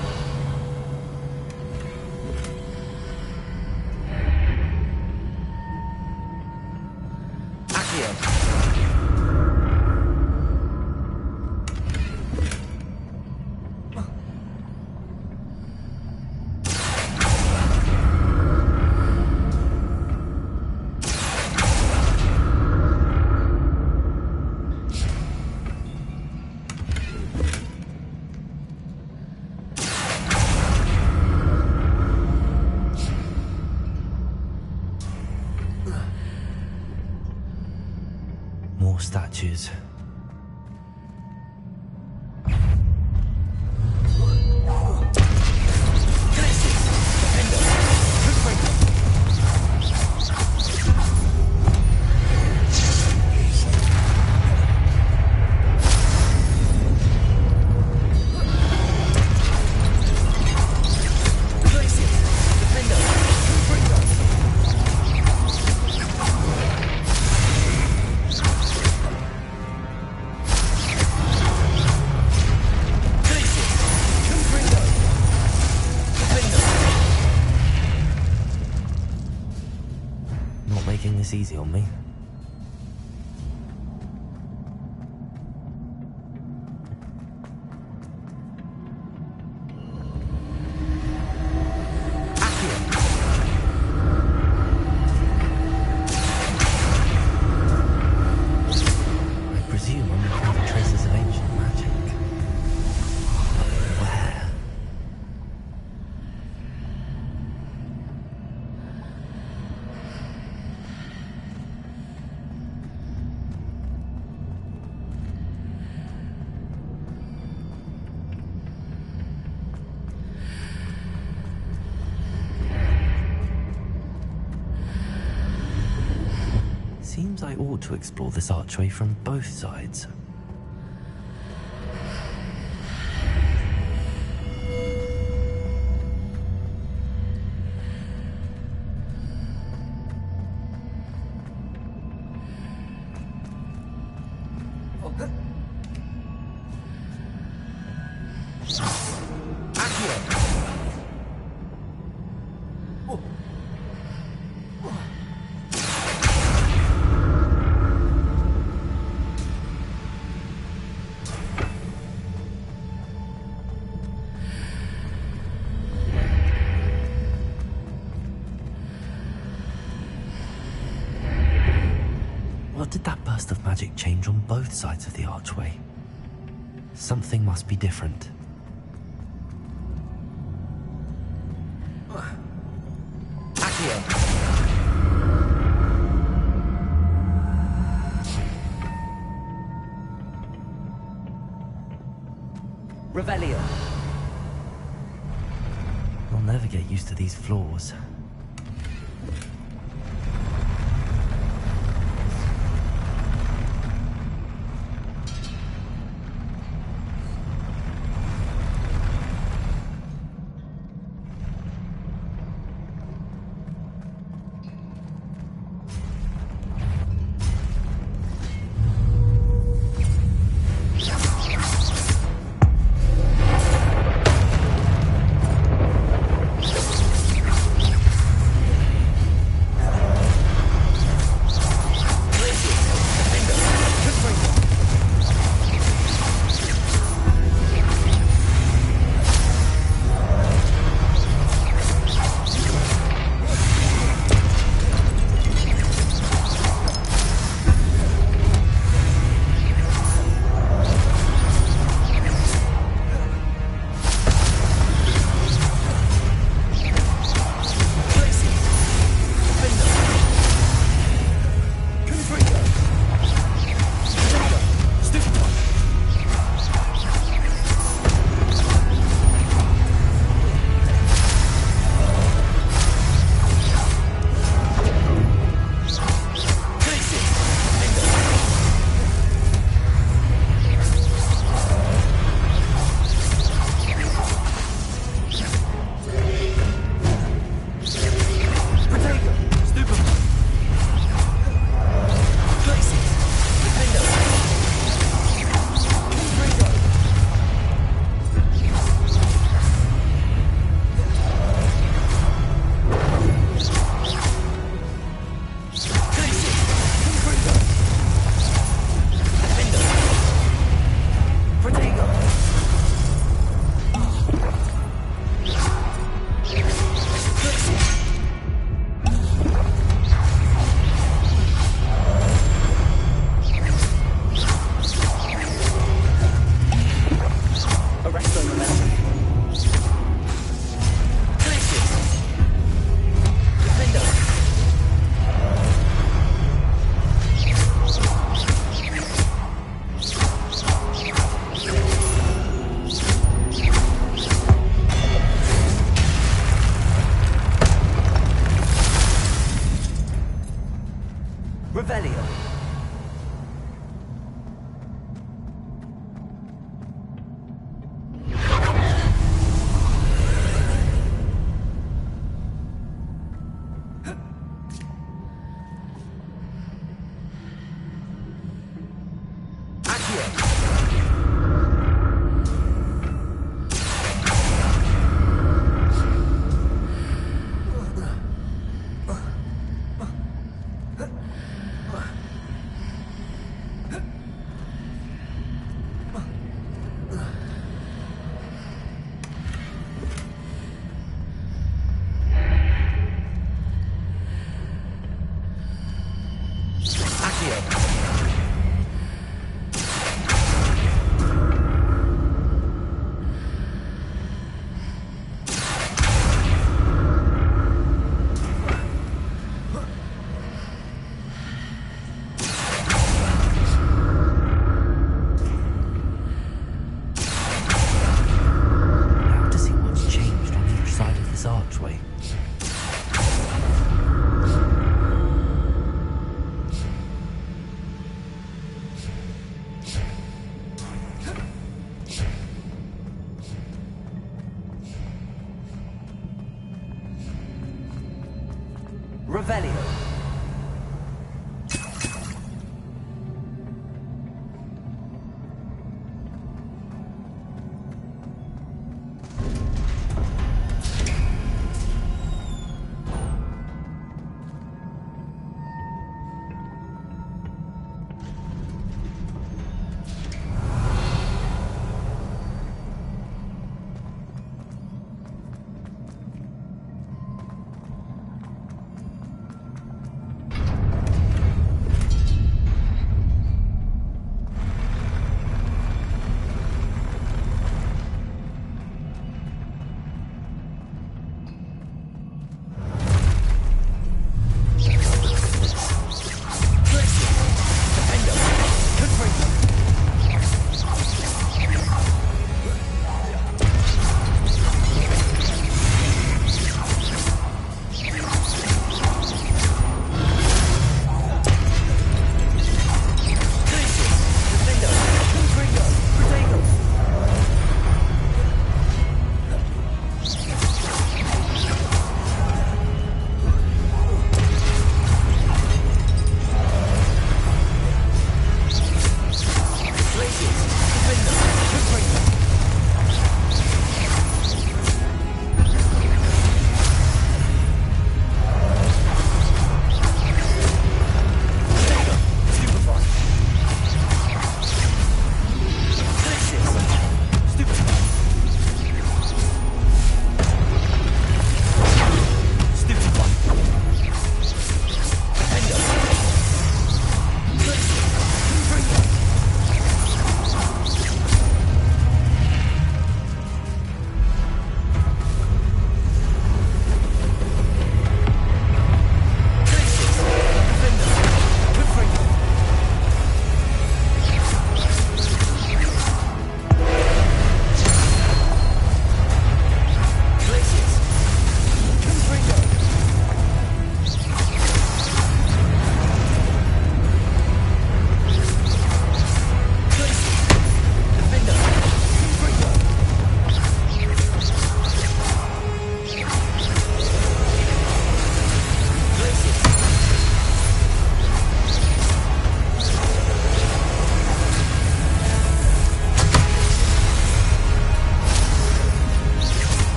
Accio.
More statues. Not making this easy on me. I presume I'm looking for traces of ancient magic. But where? Seems I ought to explore this archway from both sides. burst of magic change on both sides of the archway. Something must be different.
Accio. Revelio.
I'll never get used to these floors.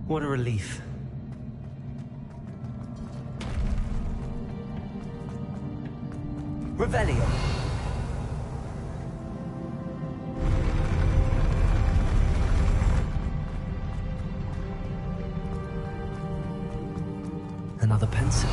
What a relief.
Revelio.
Another pensive.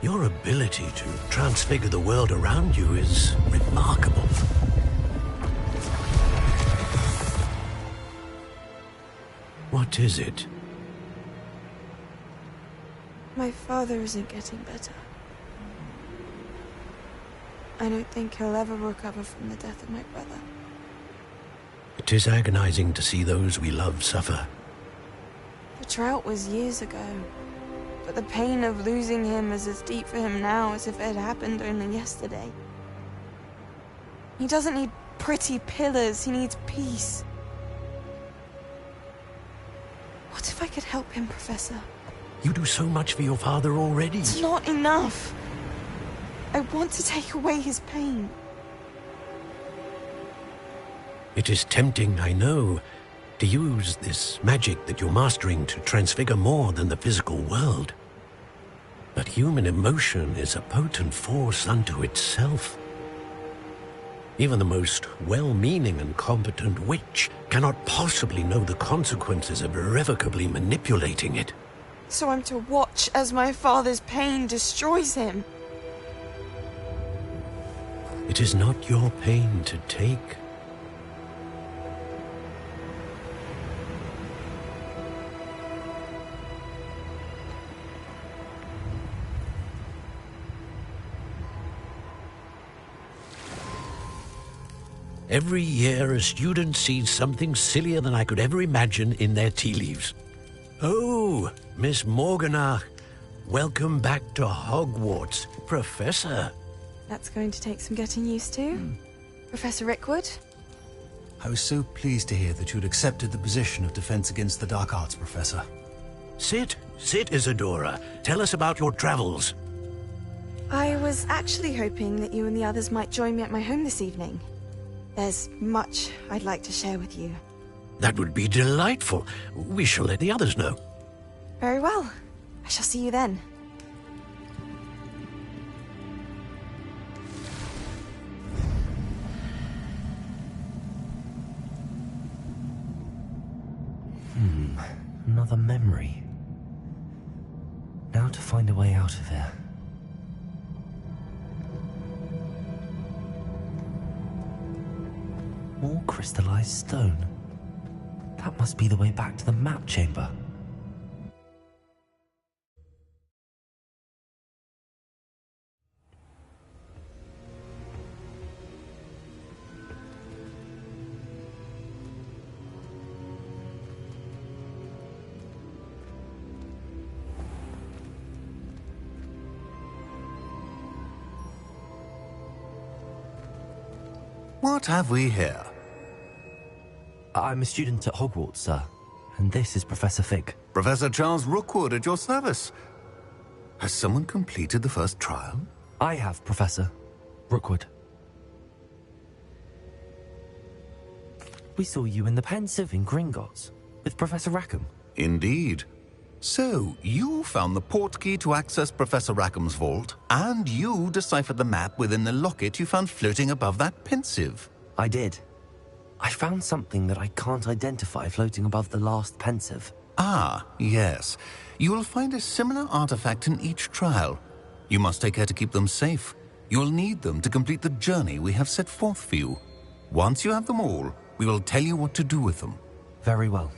Your ability to transfigure the world around you is remarkable. What is it?
My father isn't getting better. I don't think he'll ever recover from the death of my brother.
It is agonizing to see those we love suffer.
The drought was years ago, but the pain of losing him is as deep for him now as if it had happened only yesterday. He doesn't need pretty pillars, he needs peace. What if I could help him, Professor?
You do so much for your father already.
It's not enough. I want to take away his pain.
It is tempting, I know, to use this magic that you're mastering to transfigure more than the physical world. But human emotion is a potent force unto itself. Even the most well-meaning and competent witch cannot possibly know the consequences of irrevocably manipulating it.
So I'm to watch as my father's pain destroys him.
It is not your pain to take. Every year, a student sees something sillier than I could ever imagine in their tea leaves. Oh, Miss Morganach, welcome back to Hogwarts, Professor.
That's going to take some getting used to. Professor Rickwood?
I was so pleased to hear that you'd accepted the position of Defense Against the Dark Arts, Professor.
Sit, Isadora. Tell us about your travels.
I was actually hoping that you and the others might join me at my home this evening. There's much I'd like to share with you.
That would be delightful. We shall let the others know.
Very well. I shall see you then.
Another memory. Now to find a way out of here. More crystallized stone. That must be the way back to the map chamber.
What have we here?
I'm a student at Hogwarts, sir. And this is Professor Fig.
Professor Charles Rookwood at your service. Has someone completed the first trial?
I have, Professor Rookwood. We saw you in the Pensive in Gringotts with Professor Rackham.
Indeed. So, you found the portkey to access Professor Rackham's vault, and you deciphered the map within the locket you found floating above that Pensive.
I did. I found something that I can't identify floating above the last Pensive.
Ah, yes. You will find a similar artifact in each trial. You must take care to keep them safe. You'll need them to complete the journey we have set forth for you. Once you have them all, we will tell you what to do with them.
Very well.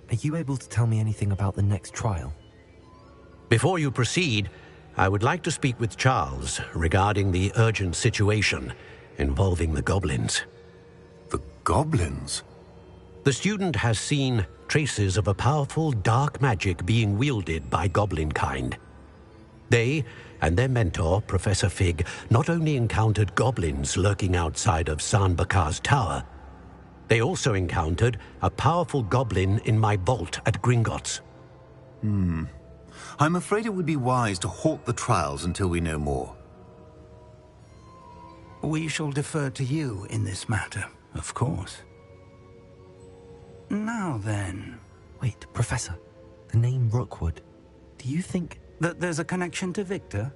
Are you able to tell me anything about the next trial?
Before you proceed, I would like to speak with Charles regarding the urgent situation involving the goblins.
The goblins?
The student has seen traces of a powerful dark magic being wielded by goblin kind. They and their mentor, Professor Fig, not only encountered goblins lurking outside of Sanbakar's tower, they also encountered a powerful goblin in my vault at Gringotts.
I'm afraid it would be wise to halt the trials until we know more.
We shall defer to you in this matter, of course. Now then...
Wait, Professor. The name Rookwood. Do you think...
that there's a connection to Victor?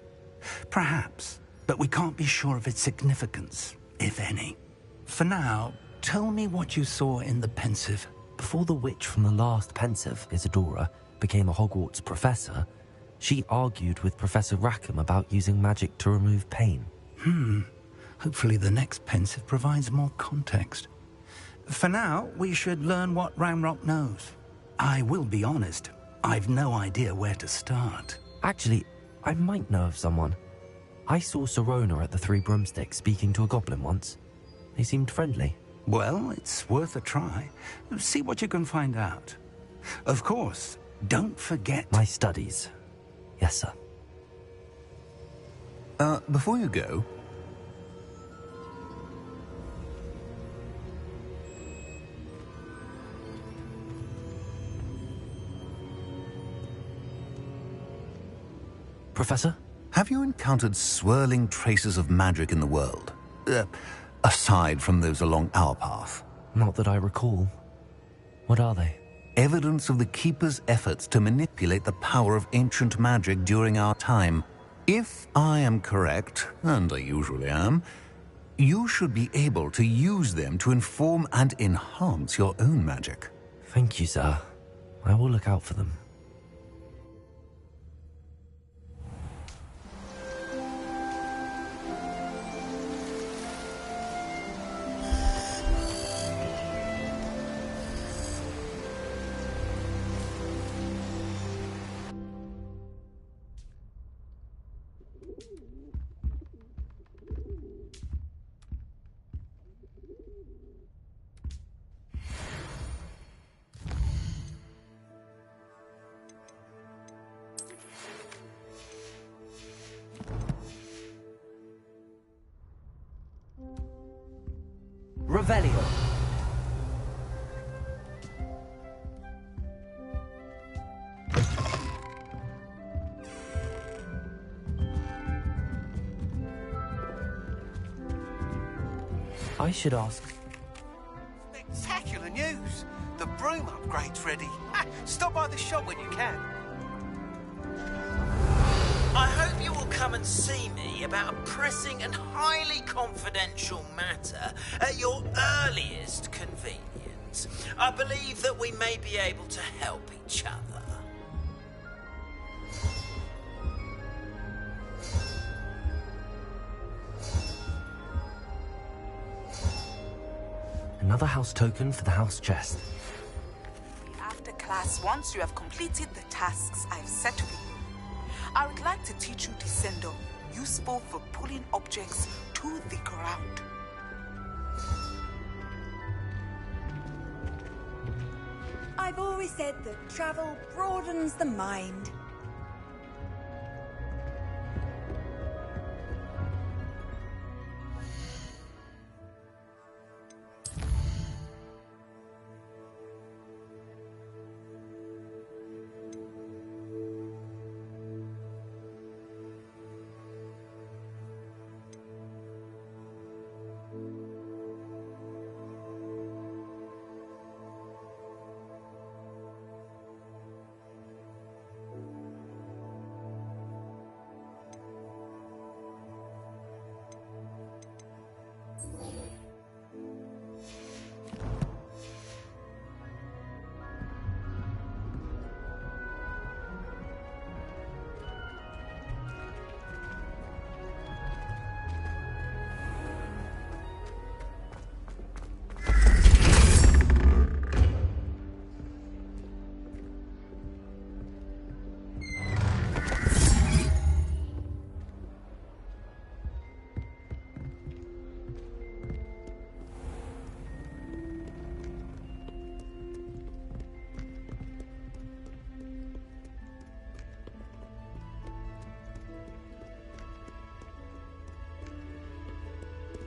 Perhaps, but we can't be sure of its significance, if any. For now, tell me what you saw in the Pensive.
Before the witch from the last Pensive, Isadora, became a Hogwarts professor, she argued with Professor Rackham about using magic to remove pain.
Hopefully the next Pensive provides more context. For now, we should learn what Ranrock knows. I will be honest, I've no idea where to start.
Actually, I might know of someone. I saw Sirona at the Three Broomsticks speaking to a goblin once. They seemed friendly.
Well, it's worth a try. See what you can find out. Of course, don't forget...
my studies. Yes, sir.
Before you go...
Professor?
Have you encountered swirling traces of magic in the world? Aside from those along our path?
Not that I recall. What are they?
Evidence of the Keeper's efforts to manipulate the power of ancient magic during our time. If I am correct, and I usually am, you should be able to use them to inform and enhance your own magic.
Thank you, sir. I will look out for them.
Revelio.
I should ask.
Spectacular news! The broom upgrade's ready. Stop by the shop when you can.
I hope you will come and see me about a pressing and highly confidential matter at your earliest convenience. I believe that we may be able to help each other.
Another house token for the house chest.
After class, once you have completed the tasks I've set for you, I would like to teach you Descendo, useful for pulling objects to the ground.
I've always said that travel broadens the mind.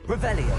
Revelio.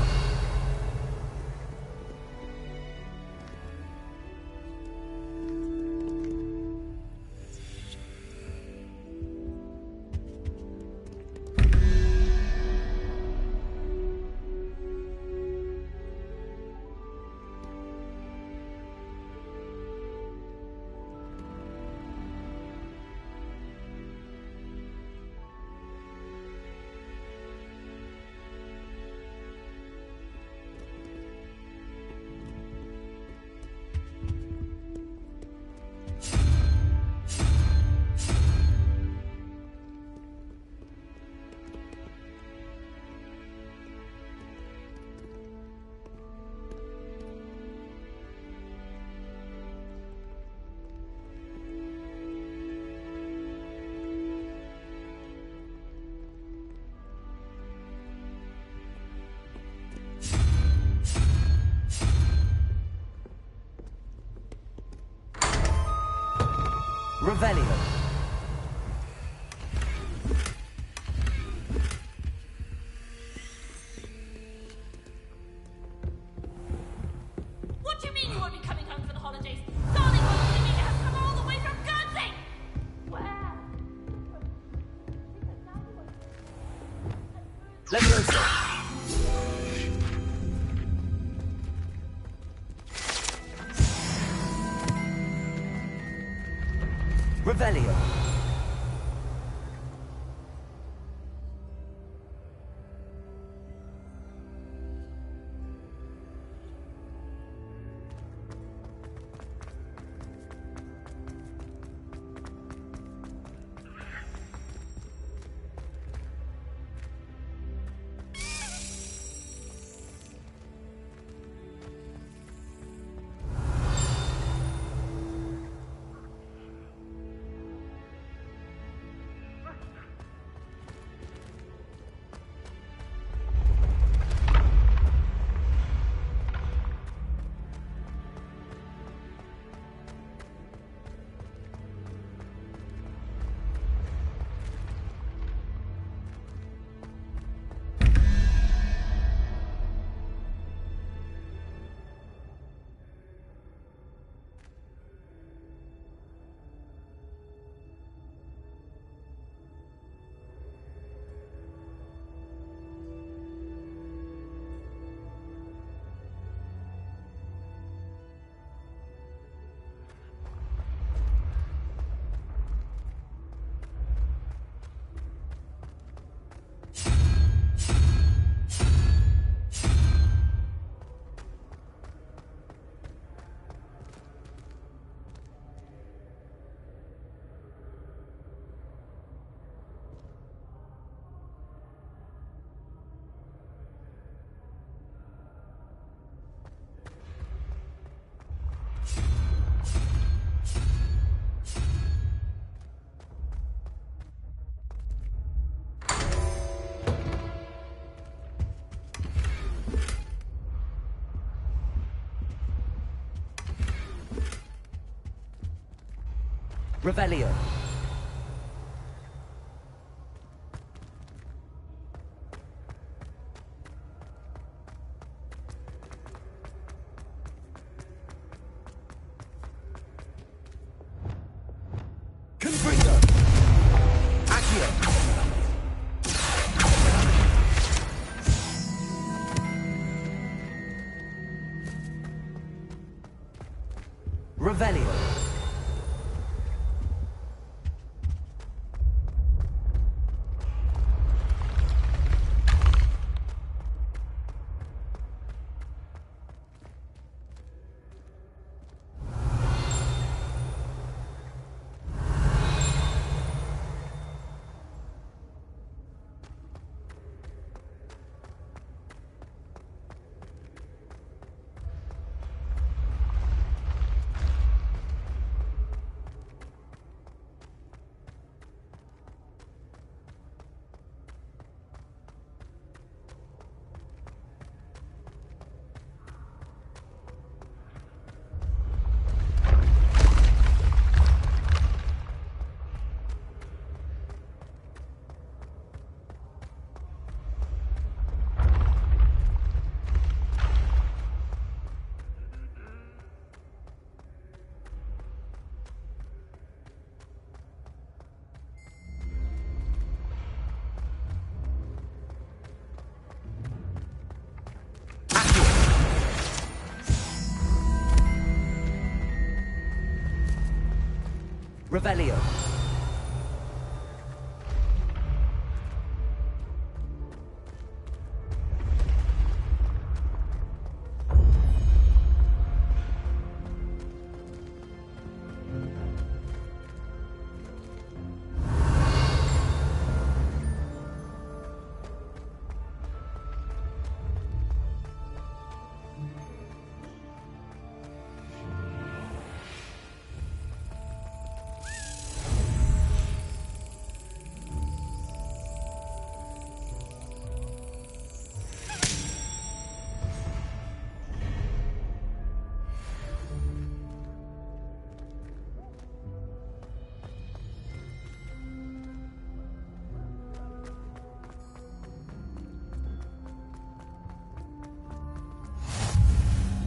Revelio.
What do you mean you won't be coming home for the holidays? Darling, what do you mean to have come all the way from Guernsey? Where?
Leviosa. Revelio. Revelio. Confringo. Accio. Revelio. Revelio.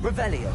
Revelio.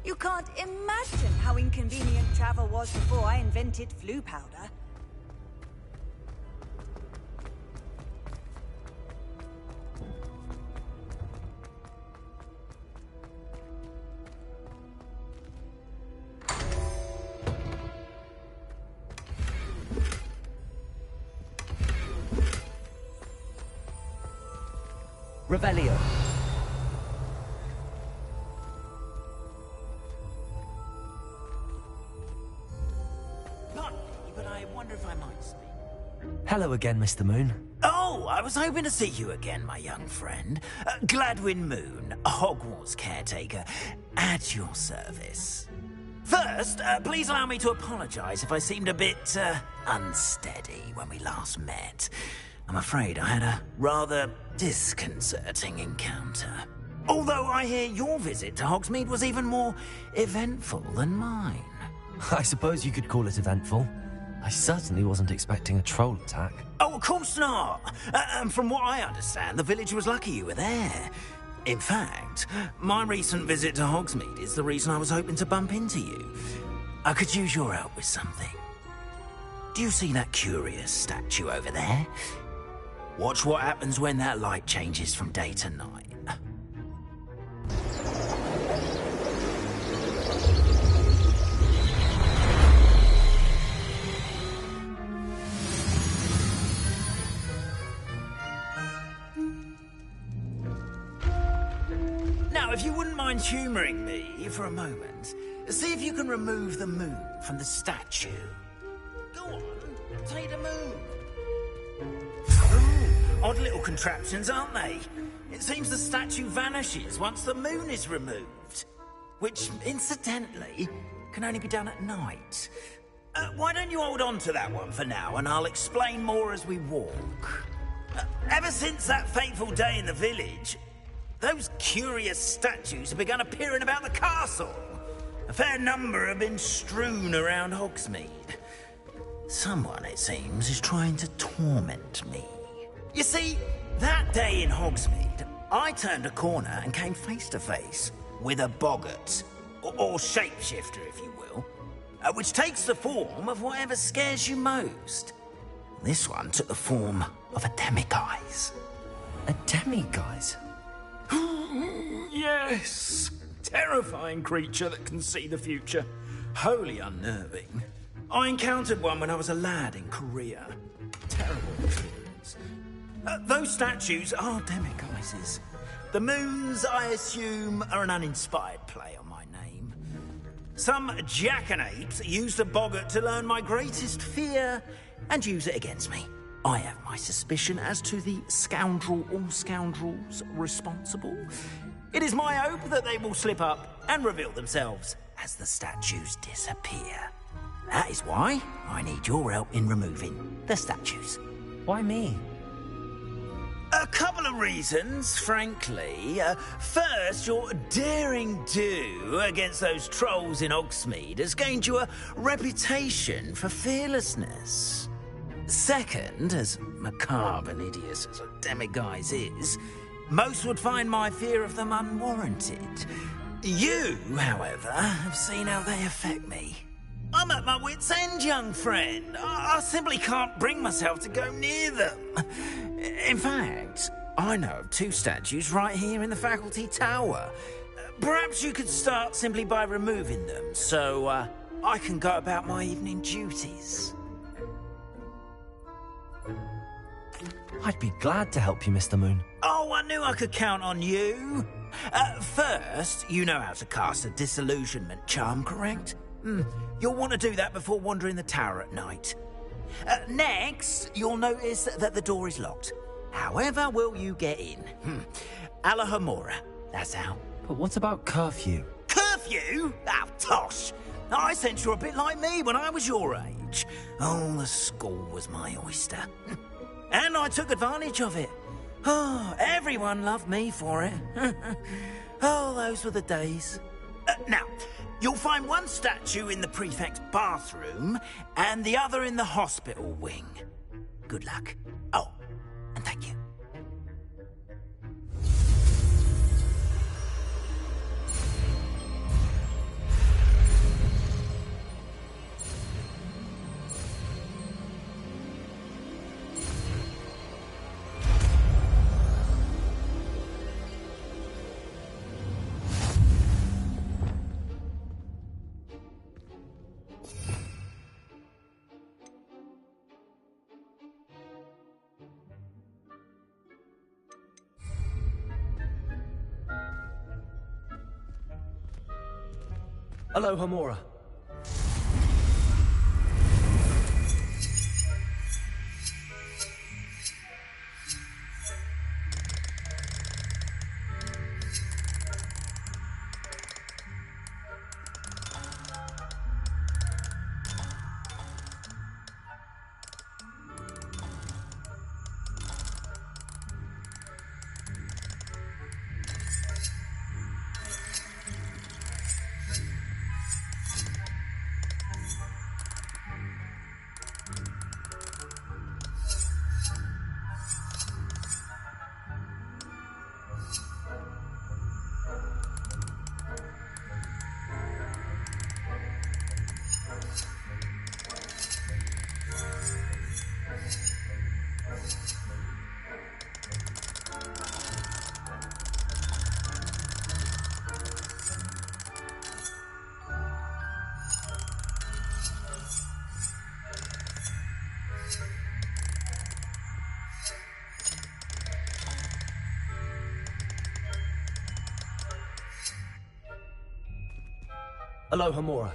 You can't imagine how inconvenient travel was before I invented flu powder.
Revelio.
Hello again, Mr. Moon.
Oh, I was hoping to see you again, my young friend. Gladwin Moon, Hogwarts caretaker, at your service. First, please allow me to apologise if I seemed a bit, unsteady when we last met. I'm afraid I had a rather disconcerting encounter. Although I hear your visit to Hogsmeade was even more eventful than mine.
I suppose you could call it eventful. I certainly wasn't expecting a troll attack.
Oh, of course not. And from what I understand, the village was lucky you were there. In fact, my recent visit to Hogsmeade is the reason I was hoping to bump into you. I could use your help with something. Do you see that curious statue over there? Watch what happens when that light changes from day to night. Now, if you wouldn't mind humouring me for a moment, see if you can remove the moon from the statue. Go on, take the moon. Ooh, odd little contraptions, aren't they? It seems the statue vanishes once the moon is removed. Which, incidentally, can only be done at night. Why don't you hold on to that one for now, and I'll explain more as we walk. Ever since that fateful day in the village, those curious statues have begun appearing about the castle. A fair number have been strewn around Hogsmeade. Someone, it seems, is trying to torment me. You see, that day in Hogsmeade, I turned a corner and came face to face with a boggart, or shapeshifter, if you will, which takes the form of whatever scares you most. This one took the form of a demiguise.
A demiguise?
Yes! Terrifying creature that can see the future. Wholly unnerving. I encountered one when I was a lad in Korea. Terrible experience. Those statues are demiguises. The moons, I assume, are an uninspired play on my name. Some jackanapes used a boggart to learn my greatest fear and use it against me. I have my suspicion as to the scoundrel or scoundrels responsible. It is my hope that they will slip up and reveal themselves as the statues disappear. That is why I need your help in removing the statues.
Why me?
A couple of reasons, frankly. First, your daring do against those trolls in Hogsmeade has gained you a reputation for fearlessness. Second, as macabre and hideous as a demiguise is, most would find my fear of them unwarranted. You, however, have seen how they affect me. I'm at my wit's end, young friend. I simply can't bring myself to go near them. In fact, I know of 2 statues right here in the faculty tower. Perhaps you could start simply by removing them, so I can go about my evening duties.
I'd be glad to help you, Mr. Moon.
Oh, I knew I could count on you. First, you know how to cast a disillusionment charm, correct? You'll want to do that before wandering the tower at night. Next, you'll notice that the door is locked. However will you get in? Alahomora, that's how.
But what about curfew?
Curfew? Oh, tosh! I sense you're a bit like me when I was your age. Oh, the school was my oyster. And I took advantage of it. Oh, everyone loved me for it. Oh, those were the days. Now, you'll find one statue in the prefect's bathroom and the other in the hospital wing. Good luck. Oh, and thank you.
Alohomora. Alohomora.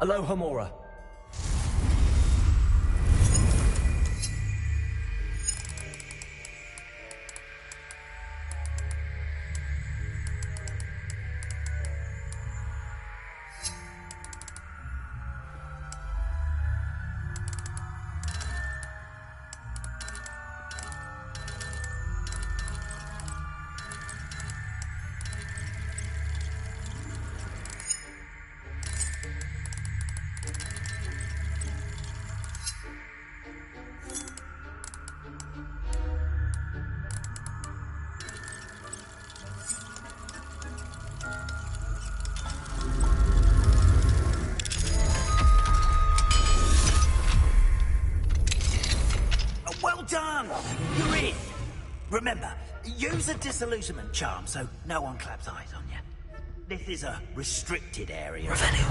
Alohomora.
done! You're in! Remember, use a disillusionment charm so no one claps eyes on you. This is a restricted area.
Revelio.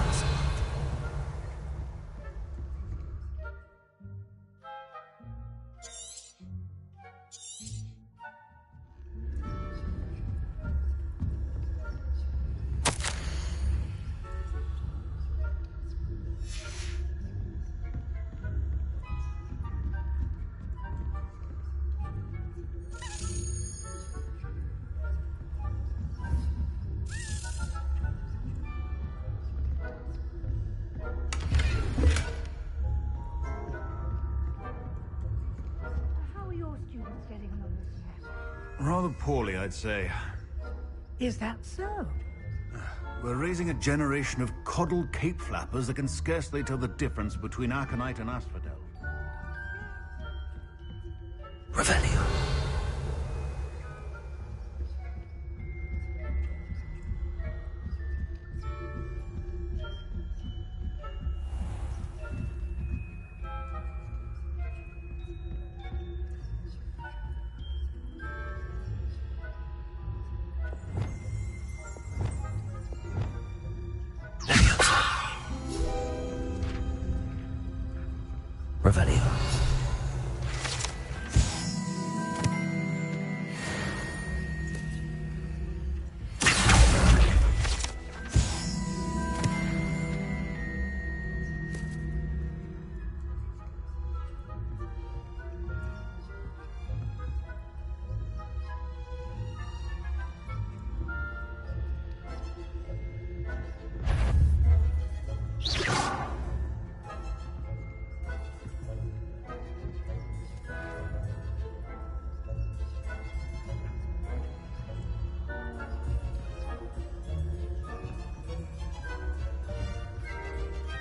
Rather poorly, I'd say.
Is that so?
We're raising a generation of coddled cape flappers that can scarcely tell the difference between Aconite and Asphodel.
Revelio. Revelio.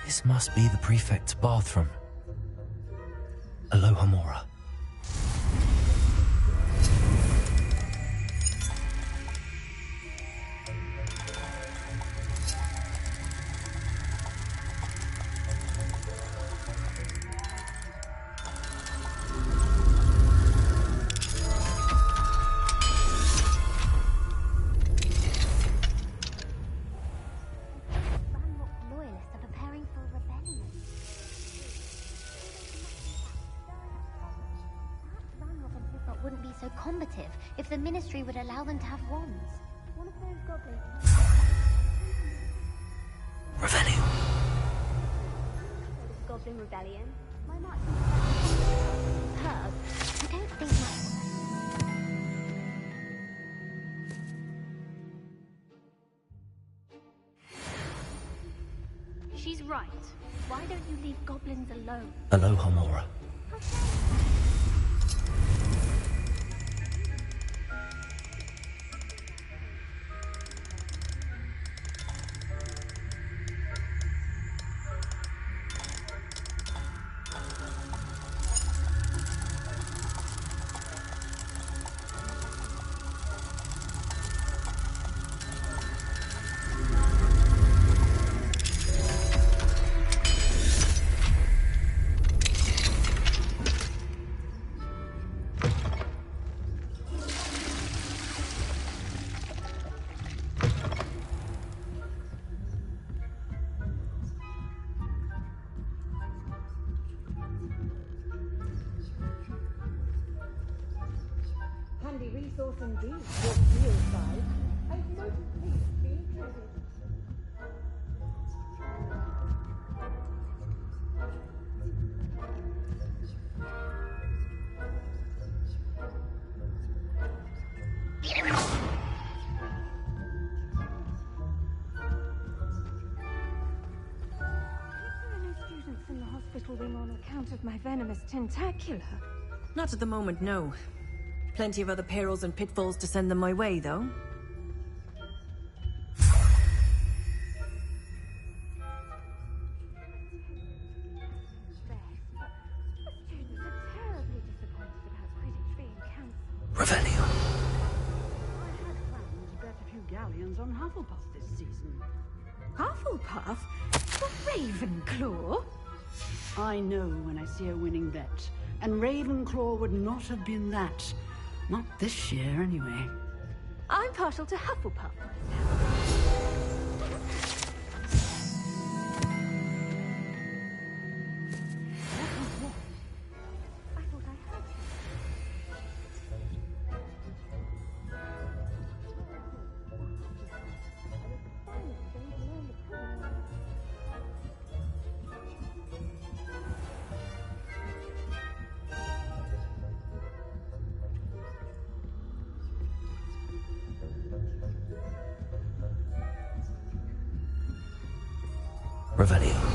This must be the prefect's bathroom. Alohomora.
Wouldn't be so combative if the Ministry would allow them to have wands. One of those goblins.
Revelio.
Goblin rebellion. Why not? Herb. I don't think that's. She's right. Why don't you leave goblins alone?
Alohomora.
Handy resource indeed, your steel side. I've noticed things being traded.
Students in the hospital wing on account of my venomous tentacular.
Not at the moment, no. Plenty of other perils and pitfalls to send them my way, though.
Revelio.
I had planned to bet a few galleons on Hufflepuff this season.
Hufflepuff? The Ravenclaw?
I know when I see a winning bet.
And Ravenclaw would not have been that. Not this year, anyway.
I'm partial to Hufflepuff.
Revelio.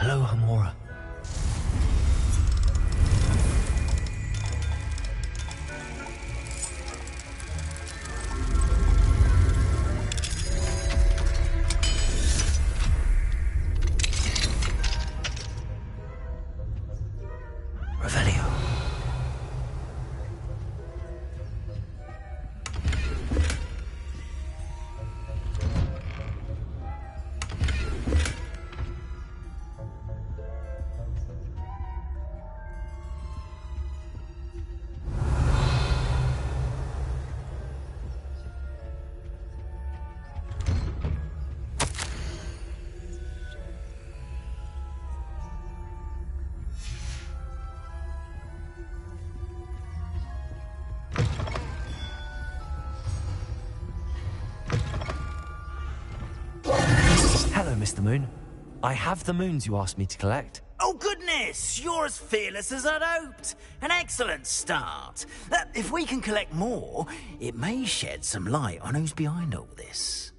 Hello, Hamora. Revelio. Hello, Mr. Moon. I have the moons you asked me to collect.
Oh, goodness! You're as fearless as I'd hoped. An excellent start. If we can collect more, it may shed some light on who's behind all this.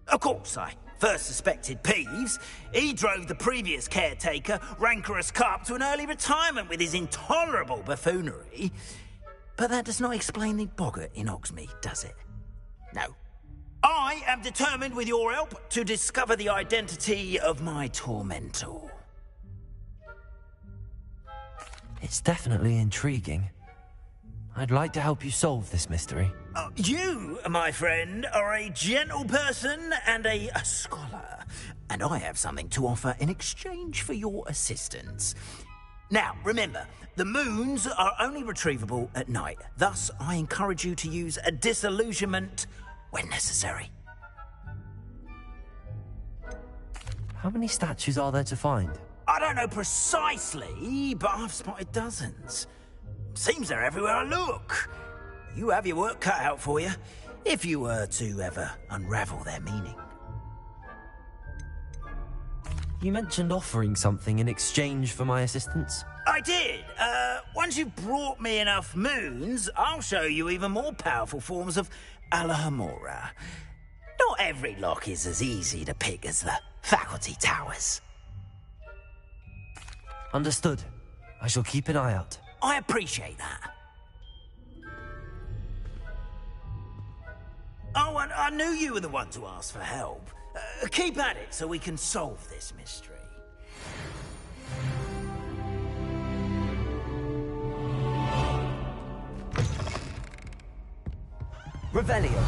Of course, I first suspected Peeves. He drove the previous caretaker, Rancorous Carp, to an early retirement with his intolerable buffoonery. But that does not explain the boggart in Hogsmeade, does it? No. I am determined, with your help, to discover the identity of my tormentor.
It's definitely intriguing. I'd like to help you solve this mystery.
You, my friend, are a gentle person and a scholar, and I have something to offer in exchange for your assistance. Now, remember, the moons are only retrievable at night. Thus, I encourage you to use a disillusionment when necessary.
How many statues are there to find?
I don't know precisely, but I've spotted dozens. Seems they're everywhere I look. You have your work cut out for you, if you were to ever unravel their meaning.
You mentioned offering something in exchange for my assistance?
I did. Once you've brought me enough moons, I'll show you even more powerful forms of Alahamora. Not every lock is as easy to pick as the faculty towers.
Understood. I shall keep an eye out.
I appreciate that. Oh, and I knew you were the one to ask for help. Keep at it so we can solve this mystery.
Revelio.